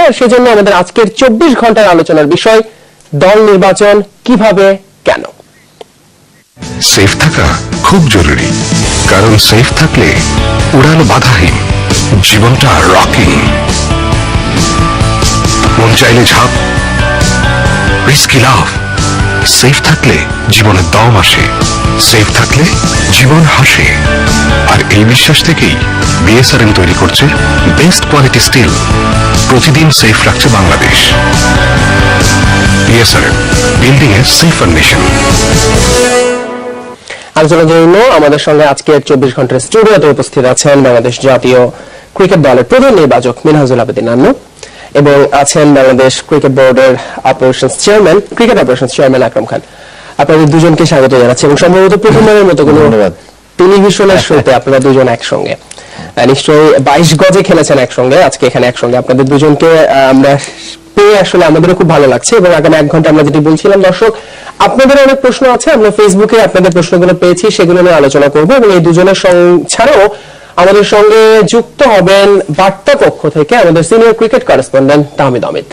আর সেজন্য আমাদের আজকের 24 ঘন্টার আলোচনার বিষয় দল নির্বাচন কিভাবে কেন। সেফ থাকা খুব জরুরি, কারণ সেফ থাকলে উড়াল বাধাহীন, জীবনটা রকিং। মন চাইলে ঝাঁপ, রিস্কি লাভ। সেফ থাকলে জীবনে দম আসে, সেফ থাকলে জীবন হাসে। আর এই বিশ্বাস থেকেই বিএসআরএম তৈরি করছে বেস্ট কোয়ালিটি স্টিল। প্রতিদিন সেফ রাখছে বাংলাদেশ। বিএসআরএম, বিল্ডিং এ সেফার নেশন। আলোচনার জন্য আমাদের সঙ্গে আজকে 24 ঘন্টার স্টুডিওতে উপস্থিত আছেন বাংলাদেশ জাতীয় ক্রিকেট দলের প্রধান নির্বাচক মিনহাজুল আবেদিন নান্নু এবং আছেন বাংলাদেশ ক্রিকেট বোর্ডের cricket operations chairman Akram Khan. আপনাদের দুজনকে স্বাগত জানাচ্ছি এবং সম্ভবত প্রথমবারের মতো কোনো টেলিভিশনের শোতে আপনারা দুজন একসঙ্গে, নিশ্চয়ই 22 গজে খেলেছেন একসঙ্গে, আজকে এখানে একসঙ্গে। আপনাদের দুজনকে আমরা পেয়ে আসলে আমাদেরও খুব ভালো লাগছে এবং আগামী 1 ঘন্টা আমরা যেটি বলছিলাম, দর্শক আপনাদের অনেক প্রশ্ন আছে, আমরা ফেসবুকে আপনাদের প্রশ্নগুলো পেয়েছি, সেগুলো নিয়ে আলোচনা করবো এবং এই দুজনের ছাড়াও আমাদের সঙ্গে যুক্ত হবেন বার্তা পক্ষ থেকে আমাদের senior cricket correspondent Tahmid Amit.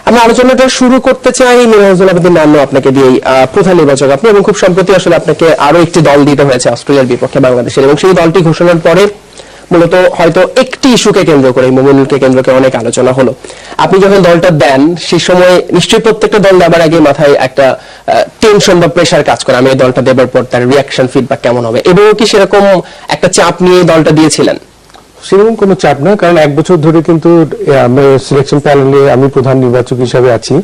আমরা আলোচনাটা শুরু করতে চাই মিনহাজুল আবেদিন নান্নু, আপনাকে দিয়েই। প্রধান নির্বাচক আপনি এবং খুব সম্প্রতি আসলে আপনাকে আরো একটি দল দিতে হয়েছে অস্ট্রেলিয়ার বিপক্ষে বাংলাদেশের, এবং সেই দলটি ঘোষণার পরে মূলত হয়তো একটি ইস্যুকে কেন্দ্র করে, মোমিনুলকে কেন্দ্র করে অনেক আলোচনা হলো। আপনি যখন দলটা দেন সেই সময় নিশ্চয়ই প্রত্যেকটা দল দেবার আগে মাথায় একটা টেনশন বা প্রেশার কাজ করে, আমি এই দলটা দেবার পর তার রিয়াকশন ফিডব্যাক কেমন হবে, এবং কি সেরকম একটা চাপ নিয়ে দলটা দিয়েছিলেন? সেরকম কোনো চাপ না, কারণ 1 বছর ধরে কিন্তু সিলেকশন প্যানেলে আমি প্রধান নির্বাচক হিসাবে আছি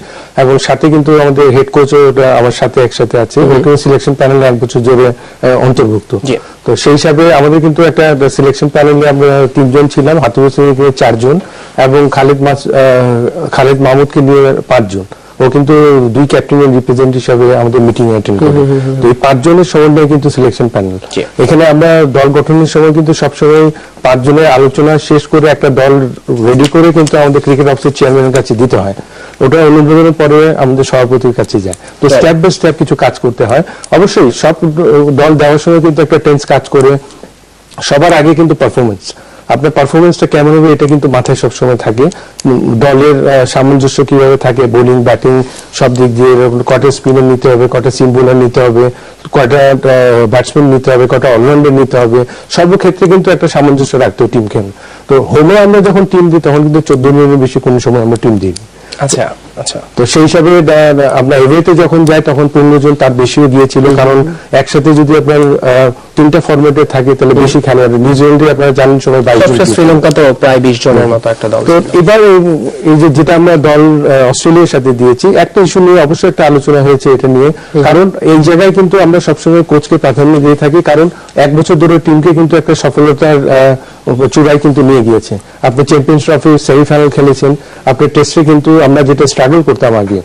এবং সাথে কিন্তু আমাদের হেড কোচও আমার সাথে একসাথে আছে, সিলেকশন প্যানেলে 1 বছর ধরে অন্তর্ভুক্ত। তো সেই হিসাবে আমাদের কিন্তু একটা সিলেকশন প্যানেলে আমরা 3 জন ছিলাম, হাতুর হোসেনকে 4 জন এবং খালেদ মাহমুদকে নিয়ে 5 জন। ও কিন্তু 2 ক্যাপ্টেনের রিপ্রেজেন্ট হিসাবে আমাদের মিটিং অ্যাটেন্ড করে। তো এই 5 জনের সমন্বয়ে কিন্তু সিলেকশন প্যানেল। এখানে আমরা দল গঠনের সময় কিন্তু সবসময় 5 জনের আলোচনা শেষ করে একটা দল রেডি করে কিন্তু আমাদের ক্রিকেট অফিসের চেয়ারম্যানের কাছে দিতে হয়। ওটা অনুমোদনের পরে আমাদের সভাপতির কাছে যায়। তো স্টেপ বাই স্টেপ কিছু কাজ করতে হয়। অবশ্যই সব দল দেওয়ার সময় কিন্তু একটা টেন্স কাজ করে। সবার আগে কিন্তু পারফরমেন্স, আপনার পারফরমেন্সটা কেমন হবে এটা কিন্তু মাথায় সবসময় থাকে। দলের সামঞ্জস্য কিভাবে থাকে, বোলিং ব্যাটিং সব দিক দিয়ে, কটা স্পিনার নিতে হবে, কটা সিম বোলার নিতে হবে, কটা ব্যাটসম্যান নিতে হবে, কটা অলরাউন্ডার নিতে হবে, সর্বক্ষেত্রে কিন্তু একটা সামঞ্জস্য রাখতে হবে টিমকে। তো হোমে আমরা যখন টিম দিই তখন কিন্তু 14 জনের বেশি কোনো সময় আমরা টিম দিই। আচ্ছা আচ্ছা। তো সেই হিসাবে আমরা এভেতে যখন যাই তখন 15 জন, তার বেশিও গিয়েছিল, কারণ একসাথে যদি আপনার 3টা ফরম্যাটে থাকে তাহলে বেশি খেলোয়াড়। নিউজিল্যান্ডে আপনারা জানেন সবাই 22 জন, শ্রীলঙ্কাতেও প্রায় 20 জনের মতো একটা দল। তো এবার এই যেটা আমরা দল অস্ট্রেলিয়ার সাথে দিয়েছি, একটা ইস্যু নিয়ে অবশ্যই একটা আলোচনা হয়েছে এটা নিয়ে, কারণ এই জায়গায় কিন্তু আমরা সবসময় কোচকে প্রাধান্য দিয়ে থাকি, কারণ 1 বছর ধরে টিমকে কিন্তু একটা সফলতার চূড়ায় কিন্তু নিয়ে গিয়েছে। আপনি চ্যাম্পিয়ন্স ট্রফি সেমিফাইনাল খেলেছেন, আপনি টেস্টে কিন্তু আমরা যেটা স্ট্রাগল করতাম আগে,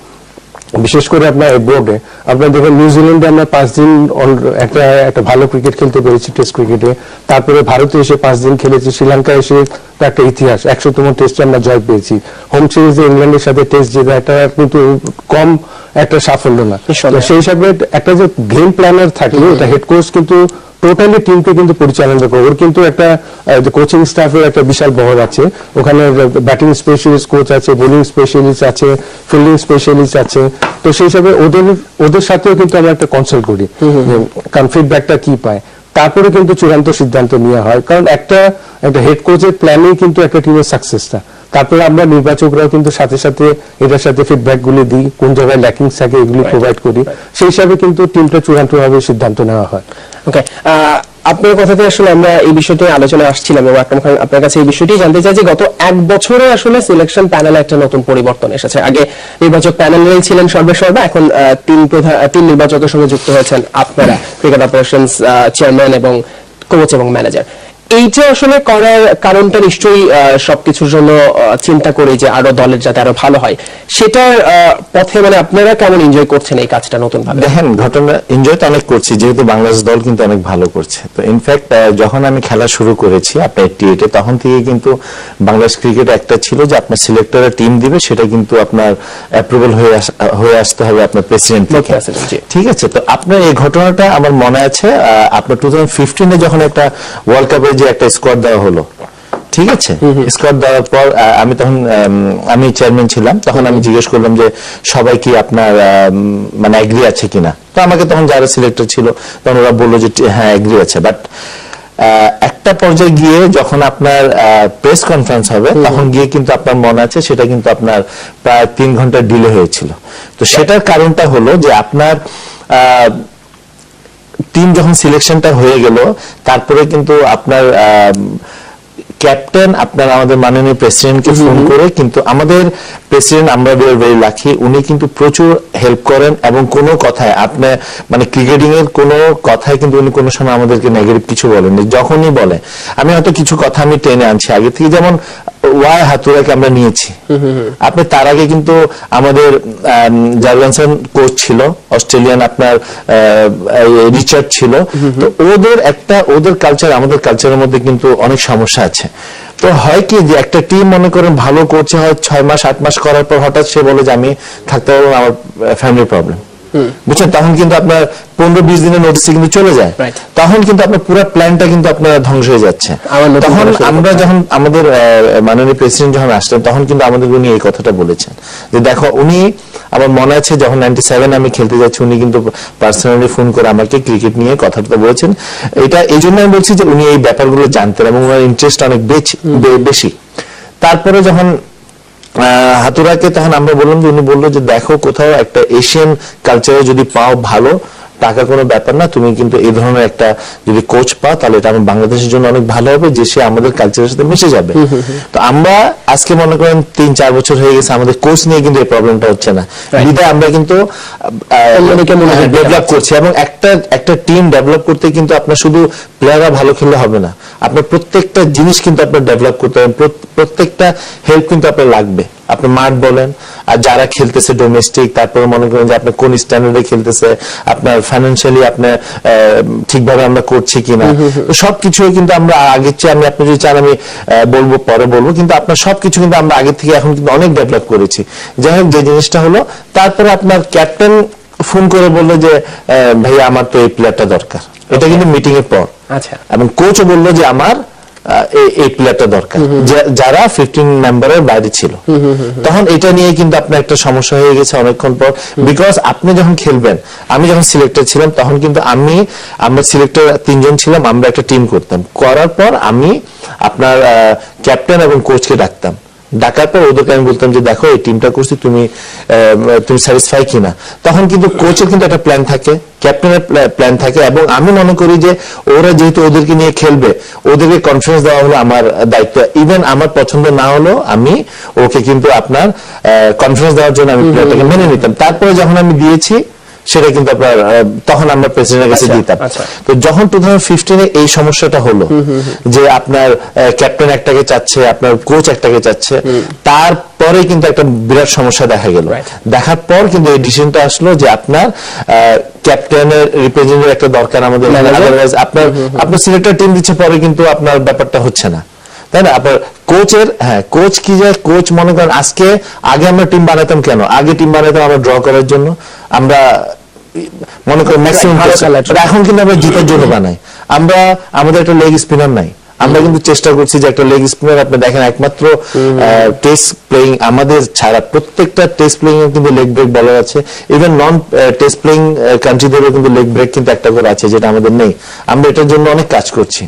বিশেষ করে আপনার বোর্ডে আপনার দেখেন নিউজিল্যান্ডে আমরা 5 দিন একটা ভালো ক্রিকেট খেলতে পেরেছি টেস্ট ক্রিকেটে, তারপরে ভারতে এসে 5 দিন খেলেছি, শ্রীলঙ্কায় এসে একটা ইতিহাস 100তম টেস্টে আমরা জয় পেয়েছি, হোম সিরিজে ইংল্যান্ডের সাথে টেস্ট জেতা, এটা কিন্তু কম একটা সাফল্য না। সেই হিসাবে একটা যে গেম প্ল্যানার থাকলে এটা হেড কোচ কিন্তু টোটালি টিমকে কিন্তু পরিচালনা করে। ওর কিন্তু একটা কোচিং স্টাফের একটা বিশাল বহর আছে, ওখানে ব্যাটিং স্পেশালিস্ট কোচ আছে, বোলিং স্পেশালিস্ট আছে, ফিল্ডিং স্পেশালিস্ট আছে। তো সেই হিসাবে ওদের সাথেও কিন্তু আমরা একটা কনসাল্ট করি, কারণ ফিডব্যাকটা কি পায়, তারপরে কিন্তু চূড়ান্ত সিদ্ধান্ত নেওয়া হয়। কারণ একটা হেড কোচের প্ল্যানেই কিন্তু একটা টিমের সাকসেসটা। তারপরে আমরা নির্বাচকরাও কিন্তু সাথে সাথে এটার সাথে ফিডব্যাক গুলি দিই, কোন জায়গায় ল্যাকিংস থাকে এগুলি প্রোভাইড করি, সেই হিসাবে কিন্তু টিমটা চূড়ান্তভাবে সিদ্ধান্ত নেওয়া হয়। ওকে, আপনার কথাতে আসলে আমরা এই বিষয়টি আলোচনা আসছিলাম এবং আকরাম খান আপনার কাছে এই বিষয়টি জানতে চাই যে গত 1 বছরে আসলে সিলেকশন প্যানেলে একটা নতুন পরিবর্তন এসেছে। আগে নির্বাচক প্যানেলেই ছিলেন সর্বেসর্বা, এখন 3 নির্বাচকের সঙ্গে যুক্ত হয়েছেন আপনারা, ক্রিকেট অপারেশনস চেয়ারম্যান এবং কোচ এবং ম্যানেজার। এইটা আসলে করার কারণটা নিশ্চয়ই সবকিছুর জন্য চিন্তা করি যে আরো দলের যাতে আরো ভালো হয়, সেটার পথে মানে আপনারা কেমন এনজয় করছেন এই কাজটা নতুন ভাবে? দেখেন, ঘটনা এনজয় তো অনেক করছি, যেহেতু বাংলাদেশ দল কিন্তু অনেক ভালো করছে। তো ইনফ্যাক্ট যখন আমি খেলা শুরু করেছি আপনার 88-এ, তখন থেকে কিন্তু বাংলাদেশ ক্রিকেট একটা ছিল যে আপনার সিলেক্টররা টিম দিবে, সেটা কিন্তু আপনার অ্যাপ্রুভাল হয়ে আসতে হবে আপনার প্রেসিডেন্ট থেকে, ঠিক আছে? তো আপনার এই ঘটনাটা আমার মনে আছে, আপনার 2015-এ যখন একটা ওয়ার্ল্ড কাপের যে একটা স্কোয়াড দেওয়া হলো, ঠিক আছে। স্কোয়াড দেওয়ার পর আমি তখন আমি চেয়ারম্যান ছিলাম, তখন আমি জিজ্ঞেস করলাম যে সবাই কি আপনার মানে এগ্রি আছে কিনা। তো আমাকে তখন যারা সিলেক্টর ছিল তখন ওরা বললো যে হ্যাঁ এগ্রি আছে। বাট একটা পর্যায়ে গিয়ে যখন আপনার প্রেস কনফারেন্স হবে তখন গিয়ে কিন্তু আপনার মনে আছে সেটা কিন্তু আপনার প্রায় 3 ঘন্টা ডিলে হয়েছিল। তো সেটার কারণটা হলো যে আপনার টিম যখন সিলেকশনটা হয়ে গেল তারপরে কিন্তু আপনার ক্যাপ্টেন আপনার আমাদের মাননীয় প্রেসিডেন্টকে ফোন করে, কিন্তু আমাদের প্রেসিডেন্ট আমরা ভেরি লাকি, উনি কিন্তু প্রচুর হেল্প করেন এবং কোনো কথায় আপনি মানে ক্রিকেটিং এর কোনো কথায় কিন্তু উনি কোনো সময় আমাদেরকে নেগেটিভ কিছু বলেননি। যখনই বলে আমি হয়তো কিছু কথা আমি টেনে আনছি আগে থেকে, যেমন ওয়াই হাতুরাকে আমরা নিয়েছি, আপনি তার আগে কিন্তু আমাদের জার্গানসন কোচ ছিল অস্ট্রেলিয়ান, আপনার রিচার্ড ছিল। তো ওদের কালচার আমাদের কালচারের মধ্যে কিন্তু অনেক সমস্যা আছে। তো হয় কি যে একটা টিম মনে করেন ভালো করছে, হয় 6 মাস 8 মাস করার পর হঠাৎ সে বলে যে আমি থাকতে পারবো, আমার ফ্যামিলির প্রবলেম, বুঝছেন, তখন কিন্তু আপনার 15-20 দিনের নোটিসে কিন্তু চলে যায়, তখন কিন্তু আপনার পুরো প্ল্যানটা কিন্তু আপনার ধ্বংস হয়ে যাচ্ছে। তখন আমরা যখন আমাদের মাননীয় প্রেসিডেন্ট যখন আসলেন তখন কিন্তু আমাদের উনি এই কথাটা বলেছেন যে দেখো, উনি আমার মনে আছে যখন 97 আমি খেলতে যাচ্ছি উনি কিন্তু পার্সোনালি ফোন করে আমাকে ক্রিকেট নিয়ে কথাটা বলেছেন। এটা এই জন্য আমি বলছি যে উনি এই ব্যাপারগুলো জানতেন এবং ওনার ইন্টারেস্ট অনেক বেশি। তারপরে যখন হাতুরাকে তখন আমরা বললাম যে, উনি বললো যে দেখো কোথাও একটা এশিয়ান কালচারে যদি পাও ভালো, টাকা কোনো ব্যাপার না, তুমি কিন্তু এই ধরনের একটা যদি কোচ পাও তাহলে এটা আমার বাংলাদেশের জন্য অনেক ভালো হবে, যে সে আমাদের কালচারের সাথে মিশে যাবে। তো আমরা আজকে মনে করেন 3-4 বছর হয়ে গেছে, আমাদের কোচ নিয়ে কিন্তু এই প্রবলেমটা হচ্ছে না, বিধায় আমরা কিন্তু ডেভেলপ করছি। এবং একটা টিম ডেভেলপ করতে কিন্তু আপনার শুধু প্লেয়াররা ভালো খেললে হবে না, আপনার প্রত্যেকটা জিনিস কিন্তু আপনার ডেভেলপ করতে হবে, প্রত্যেকটা হেল্প কিন্তু আপনার লাগবে। আপনি মাঠ বলেন, আর যারা খেলতেছে ডোমেস্টিক, তারপরে মনে করেন যে আপনি কোন স্ট্যান্ডার্ডে খেলতেছে, আপনার ফাইন্যান্সিয়ালি আপনি ঠিকভাবে আমরা করছি কিনা, সবকিছু কিন্তু আমরা আগের চেয়ে, আপনি যদি চান আমি বলবো পরে বলবো, কিন্তু আপনার সবকিছু কিন্তু আমরা আগে থেকে এখন কিন্তু অনেক ডেভেলপ করেছি। যাই হোক, যে জিনিসটা হলো তারপরে আপনার ক্যাপ্টেন ফোন করে বললো যে ভাইয়া আমার তো এই প্লেয়ারটা দরকার, এটা কিন্তু মিটিং এর পর। আচ্ছা। এবং কোচও বললো যে আমার এই প্লেয়ারটা দরকার, যারা 15 মেম্বারের বাইরে ছিল। তখন এটা নিয়ে কিন্তু আপনার একটা সমস্যা হয়ে গেছে অনেকক্ষণ পর, বিকজ আপনি যখন খেলবেন, আমি যখন সিলেক্টর ছিলাম তখন কিন্তু আমরা সিলেক্টর 3 জন ছিলাম, আমরা একটা টিম করতাম, করার পর আমি আপনার ক্যাপ্টেন এবং কোচকে ডাকার পর ওদেরকে আমি বলতাম যে দেখো এই টিমটা করছি, তুমি স্যাটিসফাই কিনা। তখন কিন্তু কোচের কিন্তু একটা প্ল্যান থাকে, ক্যাপ্টেনের প্ল্যান থাকে, এবং আমি মনে করি যে ওরা যেহেতু ওদেরকে নিয়ে খেলবে, ওদেরকে কনফিডেন্স দেওয়া হলো আমার দায়িত্ব। ইভেন আমার পছন্দ না হলো আমি ওকে কিন্তু আপনার কনফিডেন্স দেওয়ার জন্য আমি প্লেয়ারটাকে মেনে নিতাম। তারপরে যখন আমি দিয়েছি সেটা কিন্তু আপনার তখন আমরা প্রেসিডেন্টের কাছে দিতাম। তো যখন 2015-এ এই সমস্যাটা হলো যে আপনার ক্যাপ্টেন একটাকে চাচ্ছে, আপনার কোচ একটাকে চাচ্ছে, তারপরে কিন্তু একটা বিরাট সমস্যা দেখা গেল। দেখার পর কিন্তু এই ডিসিশনটা আসলো যে আপনার ক্যাপ্টেনের রিপ্রেজেন্টেটিভ একটা দরকার আমাদের, আদারওয়াইজ আপনার সিলেক্টর টিম দিচ্ছে পরে কিন্তু আপনার ব্যাপারটা হচ্ছে না, তাই না? আপনার কোচ কি যায়, কোচ মনে করেন আগে আমরা টিম বানাতাম কেন? আগে টিম বানাতাম আমরা ড্র করার জন্য, আমরা মনে করেন ম্যাক্সিমাম, এখন কিন্তু আমরা জিতার জন্য বানাই। আমাদের একটা লেগ স্পিনার নাই, আমরা কিন্তু চেষ্টা করছি যে একটা লেগ স্পিনার, আপনি দেখেন একমাত্র টেস্ট প্লেইং আমাদের ছাড়া প্রত্যেকটা টেস্ট প্লেইং এ কিন্তু লেগ ব্রেক বলার আছে, ইভেন নন টেস্ট প্লেইং কান্ট্রিদেরও কিন্তু লেগ ব্রেক কিন্তু একটা করে আছে, যেটা আমাদের নেই। আমরা এটার জন্য অনেক কাজ করছি।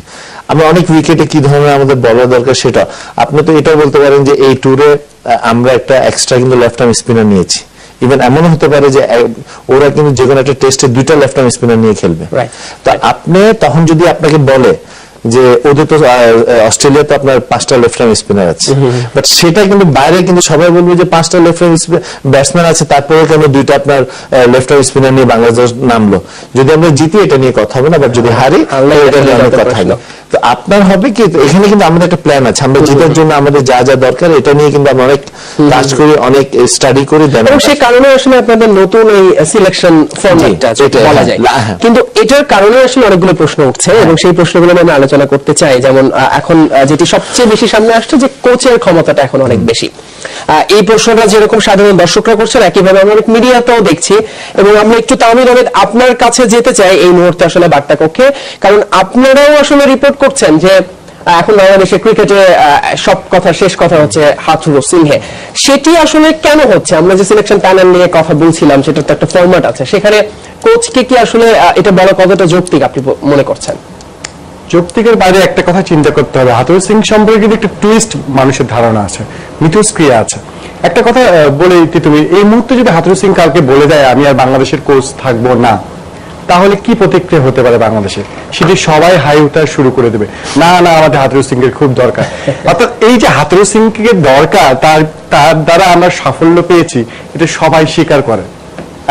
আমরা অনেক উইকেটে কি ধরনের আমাদের বলার দরকার সেটা আপনি তো এটাও বলতে পারেন যে এই ট্যুরে আমরা একটা এক্সট্রা কিন্তু লেফট আর্ম স্পিনার নিয়েছি। ইভেন এমন হতে পারে যে ওরা কিন্তু যে কোনো একটা টেস্টে 2টা লেফট আর্ম স্পিনার নিয়ে খেলবে। তো আপনি তখন যদি আপনাকে বলে যে ওদের তো অস্ট্রেলিয়া তো আপনার 5টা লেফট আর্ম স্পিনার আছে, বাট সেটা কিন্তু বাইরে কিন্তু সবাই বলবে যে 5টা লেফট আর্ম ব্যাটসম্যান আছে, তারপরে কেন 2টা আপনার লেফট আর্ম স্পিনার নিয়ে বাংলাদেশ নামলো। যদি আমরা জিতি এটা নিয়ে কথা হবে না, বাট যদি হারি এটা নিয়ে অনেক কথা হবে। তো আপনার হবে কি, এখানে কিন্তু আমাদের একটা প্ল্যান আছে, আমরা জিতার জন্য আমাদের যা যা দরকার এটা নিয়ে কিন্তু আমরা অনেক কাজ করি, অনেক স্টাডি করি, এবং সেই কারণে আসলে আপনাদের নতুন এই সিলেকশন ফরম্যাটটা বলা যায়। কিন্তু এটার কারণে আসলে অনেকগুলো প্রশ্ন উঠছে, এবং সেই প্রশ্নগুলো আমি আলোচনা করতে চাই। যেমন এখন যেটি সবচেয়ে বেশি সামনে আসছে যে কোচের ক্ষমতাটা এখন অনেক বেশি। এই প্রশ্নটা যেরকম সাধারণ দর্শকরা করছেন, একইভাবে আমরা অনেক মিডিয়াতেও দেখছি, এবং আমরা একটু তামিল আহমেদ আপনার কাছে যেতে চাই এই মুহূর্তে আসলে বার্তা কক্ষে, কারণ আপনারাও আসলে রিপোর্ট করছেন যে এখন বাংলাদেশের ক্রিকেটে সব কথা শেষ কথা হচ্ছে হাথুরু সিংহে, সেটি আসলে কেন হচ্ছে? আমরা যে সিলেকশন প্যানেল নিয়ে কথা বলছিলাম, সেটা তো একটা ফরম্যাট আছে, সেখানে কোচকে কি আসলে এটা বলা কতটা যৌক্তিক আপনি মনে করছেন? যৌক্তিকের বাইরে একটা কথা চিন্তা করতে হবে, হাথুরু সিং সম্পর্কে কিন্তু একটা টুইস্ট মানুষের ধারণা আছে, মিথস্ক্রিয়া আছে। একটা কথা বলে কি, তুমি এই মুহূর্তে যদি হাথুরু সিং কালকে বলে দেয় আমি আর বাংলাদেশের কোচ থাকবো না, তাহলে কি প্রতিক্রিয়া হতে পারে বাংলাদেশে? সেটি সবাই হাই উঠার শুরু করে দেবে, না না আমাদের হাথুরু সিং এর খুব দরকার। অর্থাৎ এই যে হাথুরু সিং এর দরকার, তার দ্বারা আমরা সাফল্য পেয়েছি, এটা সবাই স্বীকার করে,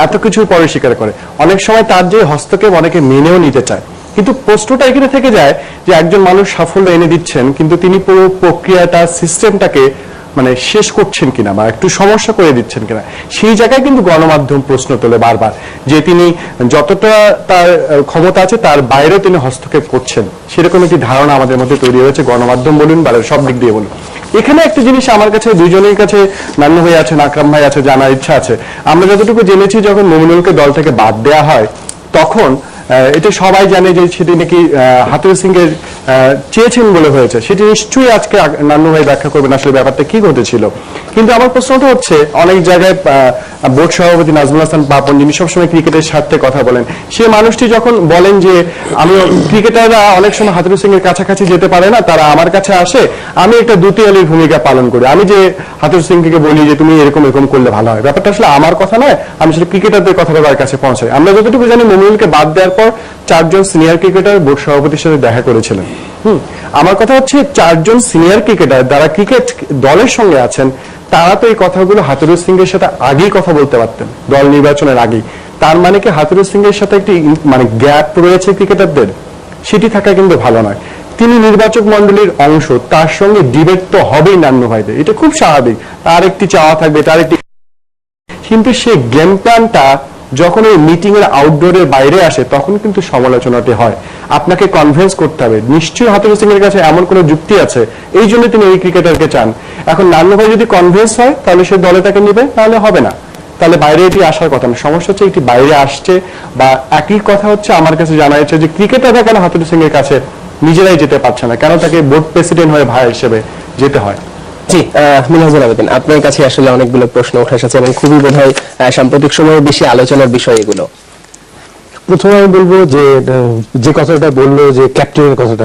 এত কিছুর পরে স্বীকার করে। অনেক সময় তার যে হস্তক্ষেপ অনেকে মেনেও নিতে চায়, কিন্তু প্রশ্নটা এখানে থেকে যায় যে একজন মানুষ সাফল্য এনে দিচ্ছেন, কিন্তু তিনি পুরো প্রক্রিয়াটা, সিস্টেমটাকে মানে শেষ করছেন কিনা বা একটু সমস্যা করে দিচ্ছেন কিনা, সেই জায়গায় কিন্তু গণমাধ্যম প্রশ্ন তোলে বারবার যে তিনি যতটা তার ক্ষমতা আছে তার বাইরেও তিনি হস্তক্ষেপ করছেন, সেরকম একটি ধারণা আমাদের মধ্যে তৈরি হয়েছে, গণমাধ্যম বলুন বা সব দিক দিয়ে বলুন। এখানে একটা জিনিস আমার কাছে, দুইজনের কাছে, নান্নু ভাই আছে, আকরাম ভাই আছে, জানার ইচ্ছা আছে। আমরা যতটুকু জেনেছি, যখন মমিনুলকে দল থেকে বাদ দেওয়া হয়, তখন এটা সবাই জানে যে সেটি নাকি হাথুরু সিং এর চেয়েছেন বলে হয়েছে। সেটি নিশ্চয়ই আজকে নান্নু ভাই ব্যাখ্যা করবেন আসলে ব্যাপারটা কি ঘটেছিল। কিন্তু আমার প্রশ্নটা হচ্ছে, অনেক জায়গায় বোর্ড সভাপতি নাজমুল হাসান পাপন, যিনি সবসময় ক্রিকেটের স্বার্থে কথা বলেন, সে মানুষটি যখন বলেন যে আমি ক্রিকেটাররা অনেক সময় হাথুরু সিং এর কাছাকাছি যেতে পারে না, তারা আমার কাছে আসে, আমি একটা দুতিয়ালির ভূমিকা পালন করি, আমি যে হাথুরু সিং কে বলি যে তুমি এরকম এরকম করলে ভালো হয়, ব্যাপারটা আসলে আমার কথা নয়, আমি আসলে ক্রিকেটারদের কথাটা তার কাছে পৌঁছাই। আমরা যতটুকু জানি, মমিনুলকে বাদ দেওয়ার পর 4 জন সিনিয়র ক্রিকেটার বোর্ড সভাপতির সাথে দেখা করেছিলেন। আমার কথা হচ্ছে, 4 জন সিনিয়র ক্রিকেটার যারা ক্রিকেট দলের সঙ্গে আছেন, তারা তো এই কথাগুলো হাথুরু সিং এর সাথে আগেই কথা বলতে পারতেন, দল নির্বাচনের আগেই। তার মানে কি হাথুরু সিং এর সাথে একটি মানে গ্যাপ রয়েছে ক্রিকেটারদের? সেটি থাকা কিন্তু ভালো নয়। তিনি নির্বাচক মন্ডলীর অংশ, তার সঙ্গে ডিবেট তো হবেই নান্নু ভাইদের, এটা খুব স্বাভাবিক, তার একটি চাওয়া থাকবে, তার একটি, কিন্তু সেই গেম প্ল্যানটা যখন ওই মিটিং এর আউটডোরের বাইরে আসে, তখন কিন্তু সমালোচনাটি হয়। আপনাকে কনভিন্স করতে হবে, নিশ্চয়ই হাথুরু সিং এর কাছে এমন কোনো যুক্তি আছে, এই জন্য তিনি এই ক্রিকেটারকে চান। এখন নান্নু ভাই যদি কনভিন্স হয়, তাহলে সে দলে তাকে নিবে, তাহলে হবে না, তাহলে বাইরে এটি আসার কথা না। সমস্যা হচ্ছে এটি বাইরে আসছে। বা একই কথা হচ্ছে, আমার কাছে জানা যাচ্ছে যে ক্রিকেটাররা কেন হাথুরু সিং এর কাছে নিজেরাই যেতে পারছে না, কেন তাকে বোর্ড প্রেসিডেন্ট হয়ে ভাই হিসেবে যেতে হয়। জি, মিনহাজুল আবেদিন, আপনার কাছে আসলে অনেকগুলো প্রশ্ন উঠে এসেছে এবং খুবই বোধহয় সাম্প্রতিক সময়ে বেশি আলোচনার বিষয় এগুলো। প্রথমে আমি বলবো যে কথাটা বললো যে ক্যাপ্টেনের কথাটা,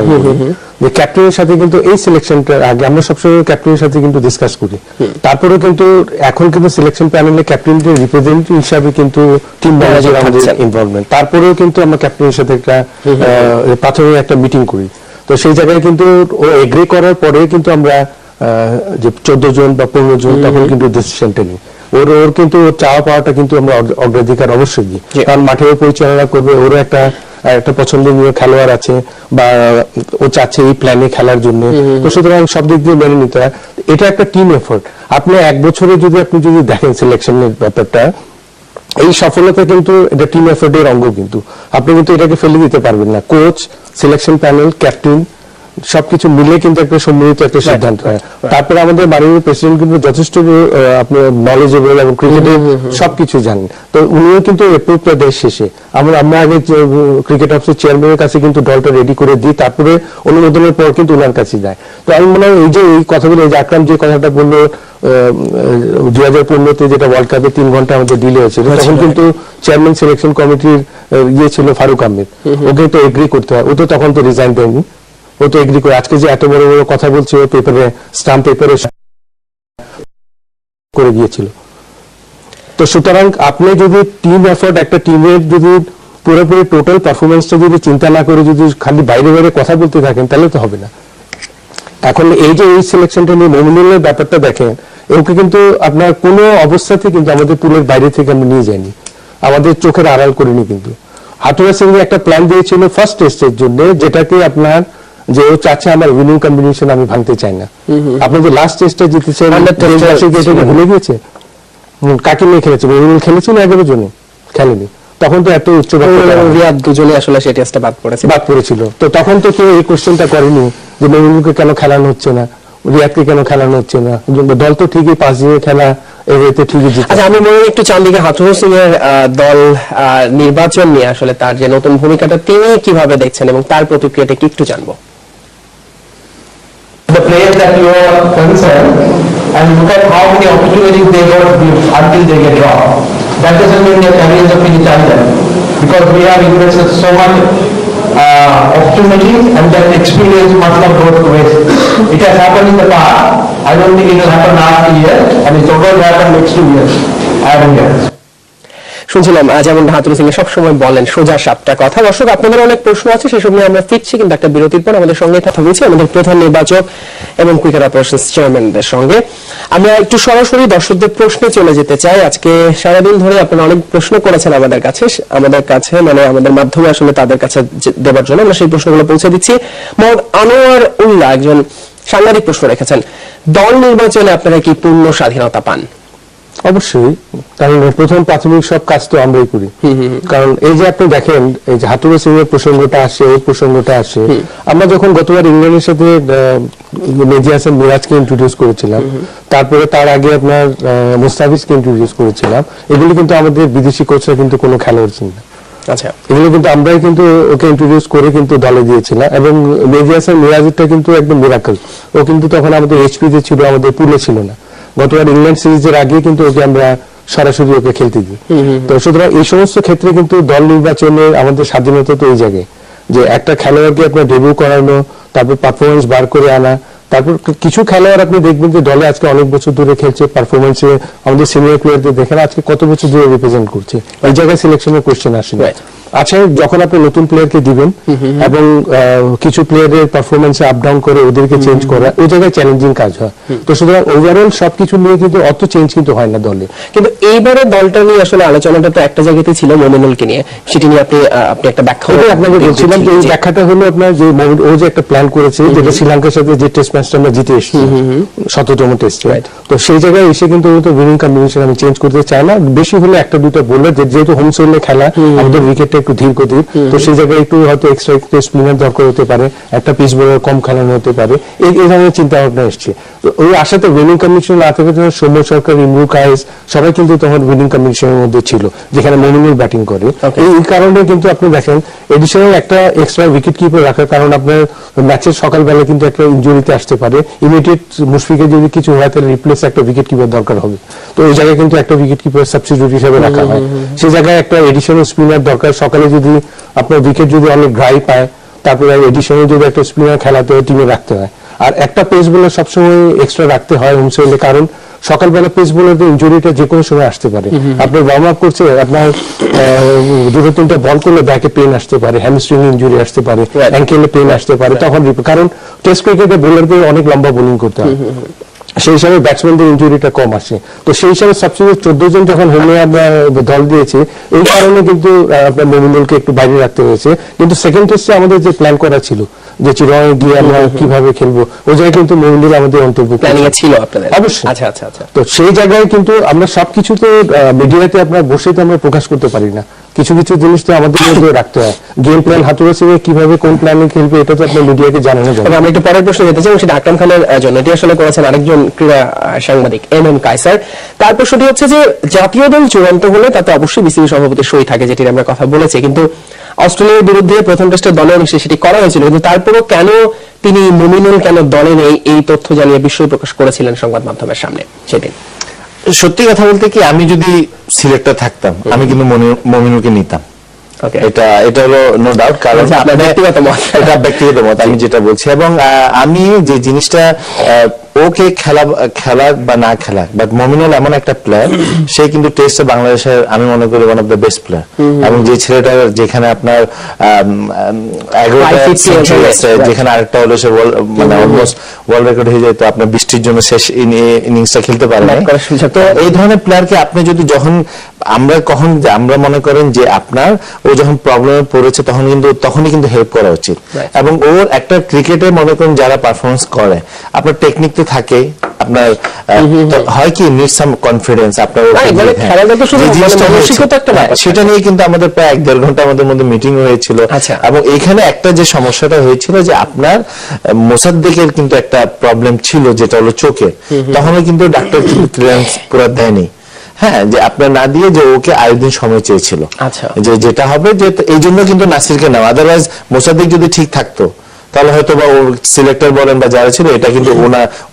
যে ক্যাপ্টেনের সাথে কিন্তু এই সিলেকশনটার আগে আমরা সবসময় ক্যাপ্টেনের সাথে কিন্তু ডিসকাস করি, তারপরেও কিন্তু এখন কিন্তু সিলেকশন প্যানেলে ক্যাপ্টেনের রিপ্রেজেন্টেটিভ হিসাবে কিন্তু টিম ম্যানেজার আমাদের ইনভলভমেন্ট, তারপরেও কিন্তু আমরা ক্যাপ্টেনের সাথে একটা প্রাথমিক একটা মিটিং করি। তো সেই জায়গায় কিন্তু ও এগ্রি করার পরে কিন্তু আমরা যে 14 জন বা 15 জন তখন কিন্তু ডিসিশনটা নিই। ওর কিন্তু চাওয়া পাওয়াটা কিন্তু আমরা অগ্রাধিকার অবশ্যই দিই, কারণ মাঠে পরিচালনা করবে, ওরও একটা পছন্দনীয় খেলোয়াড় আছে বা ও চাচ্ছে এই প্ল্যানে খেলার জন্য, তো সুতরাং সব দিক দিয়ে মেনে নিতে হয়। এটা একটা টিম এফোর্ট। আপনি এক বছরে আপনি যদি দেখেন সিলেকশনের ব্যাপারটা, এই সফলতা কিন্তু এটা টিম এফোর্টের অঙ্গ, কিন্তু আপনি কিন্তু এটাকে ফেলে দিতে পারবেন না। কোচ, সিলেকশন প্যানেল, ক্যাপ্টেন সবকিছু মিলে কিন্তু একটা সম্মিলিত একটা সিদ্ধান্ত হয়। তারপরে আমাদের মাননীয় প্রেসিডেন্ট কিন্তু যথেষ্ট আপনি নলেজেবল এবং ক্রিকেটের সবকিছু জানেন, তো উনিও কিন্তু এপ্রুভটা দেশ শেষে আমরা আগে ক্রিকেট অফিসের চেয়ারম্যানের কাছে কিন্তু দলটা রেডি করে দিই, তারপরে অনুমোদনের পর কিন্তু ওনার কাছে যায়। তো আমি মনে হয় এই কথাগুলো, এই যে আকরাম যে কথাটা বললো 2015-তে যেটা ওয়ার্ল্ড কাপে 3 ঘন্টা আমাদের ডিলে হয়েছিল, তখন কিন্তু চেয়ারম্যান সিলেকশন কমিটির ছিল ফারুক আহমেদ, ওকে তো এগ্রি করতে হয়, ও তো তখন তো রিজাইন দেয়নি, ও তো এগ্রি করে আজকে যে এত বড় বড় কথা বলছে, ও পেপারে স্টাম্প পেপারে করে গিয়েছিল। তো সুতরাং আপনি যদি টিম এফোর্ট, একটা টিমের যদি পুরোপুরি টোটাল পারফরমেন্সটা যদি চিন্তা না করে যদি খালি বাইরে বাইরে কথা বলতে থাকেন, তাহলে তো হবে না। এখন এই যে এই সিলেকশনটা নিয়ে মমিনুলের ব্যাপারটা দেখেন, ওকে কিন্তু আপনার কোনো অবস্থাতে কিন্তু আমাদের পুলের বাইরে থেকে আমরা নিয়ে যাইনি, আমাদের চোখের আড়াল করিনি। কিন্তু হাথুরু সিং একটা প্ল্যান দিয়েছিল ফার্স্ট টেস্টের জন্য, যেটাকে আপনার যে ও চাচ্ছে আমার উইনিং কম্বিনেশন আমি ভাঙতে চাই না। আপনি যে লাস্ট টেস্টে জিতেছেন, ভুলে গিয়েছে কাকে নিয়ে খেলেছে? মমিনুল খেলেছিল 11 জনে, খেলেনি। তখন তো এত উচ্চ রিয়াদ দুজনে আসলে সেই টেস্টে বাদ পড়েছিল। তো তখন তো কেউ এই কোশ্চেনটা করেনি যে মমিনুলকে কেন খেলানো হচ্ছে না, রিয়াদকে কেন খেলানো হচ্ছে না। দল তো ঠিকই 5 দিনে খেলা এতে ঠিকই জিতে। আচ্ছা, আমি মনে একটু চান্দিকে হাথুরু সিং এর দল নির্বাচন নিয়ে আসলে তার যে নতুন ভূমিকাটা তিনি কিভাবে দেখছেন এবং তার প্রতিক্রিয়াটা কি একটু জানবো। the players that you are concerned and look at how many opportunities they got until they get dropped. That doesn't mean their careers are finished either, because we have invested so much opportunities and that experience must not go to waste. It has happened in the past. I don't think it will happen after year, and it's going to happen next 2 years. I don't get it. শুনছিলাম যেমন হাতুরু সিং সবসময় বলেন সোজা সাপটা কথা। দর্শক, আপনাদের অনেক প্রশ্ন আছে, সেসব নিয়ে আমরা ফিরছি, কিন্তু একটা বিরতির পর আমাদের সঙ্গে কথা বলছি আমাদের প্রধান নির্বাচক এবং ক্রিকেট অপারেশনস চেয়ারম্যানদের সঙ্গে। আমরা একটু সরাসরি দর্শকদের প্রশ্নে চলে যেতে চাই। আজকে সারাদিন ধরে আপনারা অনেক প্রশ্ন করেছেন আমাদের কাছে মানে আমাদের মাধ্যমে আসলে তাদের কাছে দেওয়ার জন্য আমরা সেই প্রশ্নগুলো পৌঁছে দিচ্ছি। মোহাম্মদ আনোয়ার উল্লাহ একজন সাংবাদিক প্রশ্ন রেখেছেন, দল নির্বাচনে আপনারা কি পূর্ণ স্বাধীনতা পান? অবশ্যই, কারণ প্রথম প্রাথমিক সব কাজ তো আমরাই করি। কারণ এই যে আপনি দেখেন, এই যে হাতুরু সিং এর প্রসঙ্গটা আসে, এই প্রসঙ্গটা আসে, আমরা যখন গতবার ইংল্যান্ডের সাথে মেজি হাসান মিরাজকে ইন্ট্রোডিউস করেছিলাম, তারপরে তার আগে আপনার মুস্তাফিজকে ইন্ট্রোডিউস করেছিলাম, এগুলি কিন্তু আমাদের বিদেশি কোচরা কিন্তু কোনো খেলোয়াড় ছিল না। আচ্ছা, এগুলো কিন্তু আমরাই কিন্তু ওকে ইন্ট্রোডিউস করে কিন্তু দলে দিয়েছিলাম, এবং মেজি হাসান মিরাজটা কিন্তু একদম মিরাকল। ও কিন্তু তখন আমাদের এইচপি তে ছিল, আমাদের পুলে ছিল না। গতবার ইংল্যান্ড সিরিজের আগে কিন্তু ওকে আমরা সরাসরি ওকে খেলতে দিই। তো সুতরাং এই সমস্ত ক্ষেত্রে কিন্তু দল নির্বাচনে আমাদের স্বাধীনতা তো এই জায়গায়, যে একটা খেলোয়াড়কে আপনার ডেবিউ করানো, তারপর পারফরমেন্স বার করে আনা, তারপর কিছু খেলোয়াড় আপনি দেখবেন যে দলে আজকে অনেক বছর ধরে খেলছে, পারফরমেন্সে আমাদের সিনিয়র প্লেয়ারদের দেখেন আজকে কত বছর ধরে রিপ্রেজেন্ট করছে, এই জায়গায় সিলেকশনের কোশ্চেন আসে না। আচ্ছা, যখন আপনি নতুন প্লেয়ারকে দিবেন এবং কিছু প্লেয়ারের পারফরমেন্সে আপ ডাউন করে ওদেরকে চেঞ্জ করা, ওই জায়গায় চ্যালেঞ্জিং কাজ হয়। তো সুতরাং ওভারঅল সবকিছু নিয়ে কিন্তু অত চেঞ্জ কিন্তু হয় না দলে। কিন্তু এইবারে দলটা নিয়ে আসলে আলোচনাটা তো একটা জায়গাতে ছিল মমিনুলকে নিয়ে, সেটি নিয়ে আপনি একটা ব্যাখ্যা আপনাকে বলছিলাম যে এই ব্যাখ্যাটা হলো আপনার যে ও যে একটা প্ল্যান করেছে, যেটা শ্রীলঙ্কার সাথে যে টেস্ট ম্যাচটা আমরা জিতে এসেছি ১৭তম টেস্টে, তো সেই জায়গায় এসে কিন্তু উইনিং কম্বিনেশন আমি চেঞ্জ করতে চাই না। বেশি হলে একটা দুটো বোলার, যেহেতু হোম সোইলে খেলা, আমাদের উইকেটটা একটু ধীর গতির, তো সেই জায়গায় একটু হয়তো এক্সট্রা স্পিনার দরকার হতে পারে, একটা পিস বোলার কম খেলানো হতে পারে, এই ধরনের চিন্তা ভাবনা এসছে। ওই আশাতে উইনিং কম্বিনেশন না থেকে সৌম্য সরকার, ইমরু কায়েস সবাই কিন্তু তখন উইনিং কম্বিনেশনের মধ্যে ছিল, যেখানে মমিনুল ব্যাটিং করে। এই কারণে কিন্তু আপনি দেখেন এডিশনাল একটা এক্সট্রা উইকেট কিপার রাখার কারণ আপনার ম্যাচের সকালবেলা কিন্তু একটা ইনজুরিতে আসতে পারে, ইমিডিয়েট মুশফিকের যদি কিছু হয় তাহলে রিপ্লেস একটা উইকেট কিপার দরকার হবে। তো ওই জায়গায় কিন্তু একটা উইকেট কিপার সাবস্টিটিউট হিসেবে রাখা হয়। সেই জায়গায় একটা এডিশনাল স্পিনার দরকার। সকালে যদি আপনার উইকেট যদি অনেক ড্রাই পায়, তারপরে এডিশনাল যদি একটা স্পিনার খেলাতে হয়, টিমে রাখতে হয়। আর একটা পেস বোলার সবসময় এক্সট্রা রাখতে হয় হোম সোইলে, কারণ সকালবেলা পেস বোলারদের ইনজুরিটা যে কোনো সময় আসতে পারে। আপনার ওয়ার্ম আপ করছে, আপনার দুটো তিনটা বল করলে ব্যাকে পেন আসতে পারে, হ্যামস্ট্রিং ইনজুরি আসতে পারে, অ্যাঙ্কেলে পেন আসতে পারে, তখন কারণ টেস্ট ক্রিকেটে বোলারদের অনেক লম্বা বোলিং করতে হয়, সেই হিসাবে ব্যাটসম্যানদের ইনজুরিটা কম আসে। তো সেই হিসাবে সবচেয়ে 14 জন যখন হোমে আমরা দল দিয়েছি, এই কারণে কিন্তু আপনার মমিনুলকে একটু বাইরে রাখতে হয়েছে। কিন্তু সেকেন্ড টেস্টে আমাদের যে প্ল্যান করা ছিল যে চিরঙে গিয়ে আমরা কিভাবে খেলবো, ওই জায়গায় কিন্তু মমিনুল আমাদের অন্তর্ভুক্ত ছিল আপনাদের। অবশ্যই। আচ্ছা আচ্ছা আচ্ছা। তো সেই জায়গায় কিন্তু আমরা সবকিছুতে মিডিয়াতে আপনার বসে তো আমরা প্রকাশ করতে পারি না, কিছু কিছু জিনিস তো আমাদের মধ্যে রাখতে হয়। গেম প্ল্যান হাতুরু সিং কিভাবে কোন প্ল্যানে খেলবে, এটা তো আপনার মিডিয়াকে জানানো যাবে। আমি একটা পরের প্রশ্ন যেতে চাই, সেটা আকরাম খানের জন্য। এটি আসলে করেছেন আরেকজন ক্রীড়া সাংবাদিক এম কায়সার। তার প্রশ্নটি হচ্ছে যে জাতীয় দল চূড়ান্ত হলে তাতে অবশ্যই বিসিবি সভাপতির সই থাকে, যেটির আমরা কথা বলেছি, কিন্তু অস্ট্রেলিয়ার বিরুদ্ধে প্রথম টেস্টের দলে অংশে সেটি করা হয়েছিল, কিন্তু তারপরও কেন তিনি মমিনুল কেন দলে নেই এই তথ্য জানিয়ে বিস্ময় প্রকাশ করেছিলেন সংবাদ মাধ্যমের সামনে সেদিন। সত্যি কথা বলতে কি, আমি যদি সিলেক্টর থাকতাম আমি কিন্তু মমিনুলকে নিতাম। এটা হলো নো ডাউট, কারণ এটা ব্যক্তিগত মত আমি যেটা বলছি। এবং আমি যে জিনিসটা ওকে খেলা বা না খেলা, বাট মমিনুল এমন একটা প্লেয়ার, সে কিন্তু টেস্টে বাংলাদেশের আমি মনে করি one of the best player. এবং যে ছেলেটা যেখানে আপনার 11টা সেঞ্চুরি আছে, যেখানে আরেকটা হলো সে মানে অলমোস্ট ওয়ার্ল্ড রেকর্ড হয়ে যায়, তো আপনার বৃষ্টির জন্য শেষ ইনিংসটা খেলতে পারে না। তো এই ধরনের প্লেয়ারকে আপনি যদি আমরা মনে করেন যে আপনার ও যখন প্রবলেমে পড়েছে তখনই কিন্তু হেল্প করা উচিত। এবং ওর একটা ক্রিকেটে মনে করেন যারা পারফরমেন্স করে, আপনার টেকনিক তো থাকে, আপনার হয় কি নিড সাম কনফিডেন্স, আপনার সেটা নিয়ে কিন্তু আমাদের প্রায় 1-1.5 ঘন্টা আমাদের মধ্যে মিটিং হয়েছিল। এবং এইখানে একটা যে সমস্যাটা হয়েছিল যে আপনার মোসাদ্দেকের কিন্তু একটা প্রবলেম ছিল, যেটা হলো চোখে, তখনও কিন্তু ডাক্তার ক্লিয়ারেন্স পুরো দেয়নি। হ্যাঁ, যে আপনার না দিয়ে যে ওকে আরো দিন সময় চেয়েছিল, যে যেটা হবে যে এই জন্য কিন্তু নাসিরকে নেওয়া। আদারওয়াইজ মোসাদ্দেক যদি ঠিক থাকতো তাহলে হয়তো বা ওর সিলেক্টর বলেন বা যারা ছিল এটা কিন্তু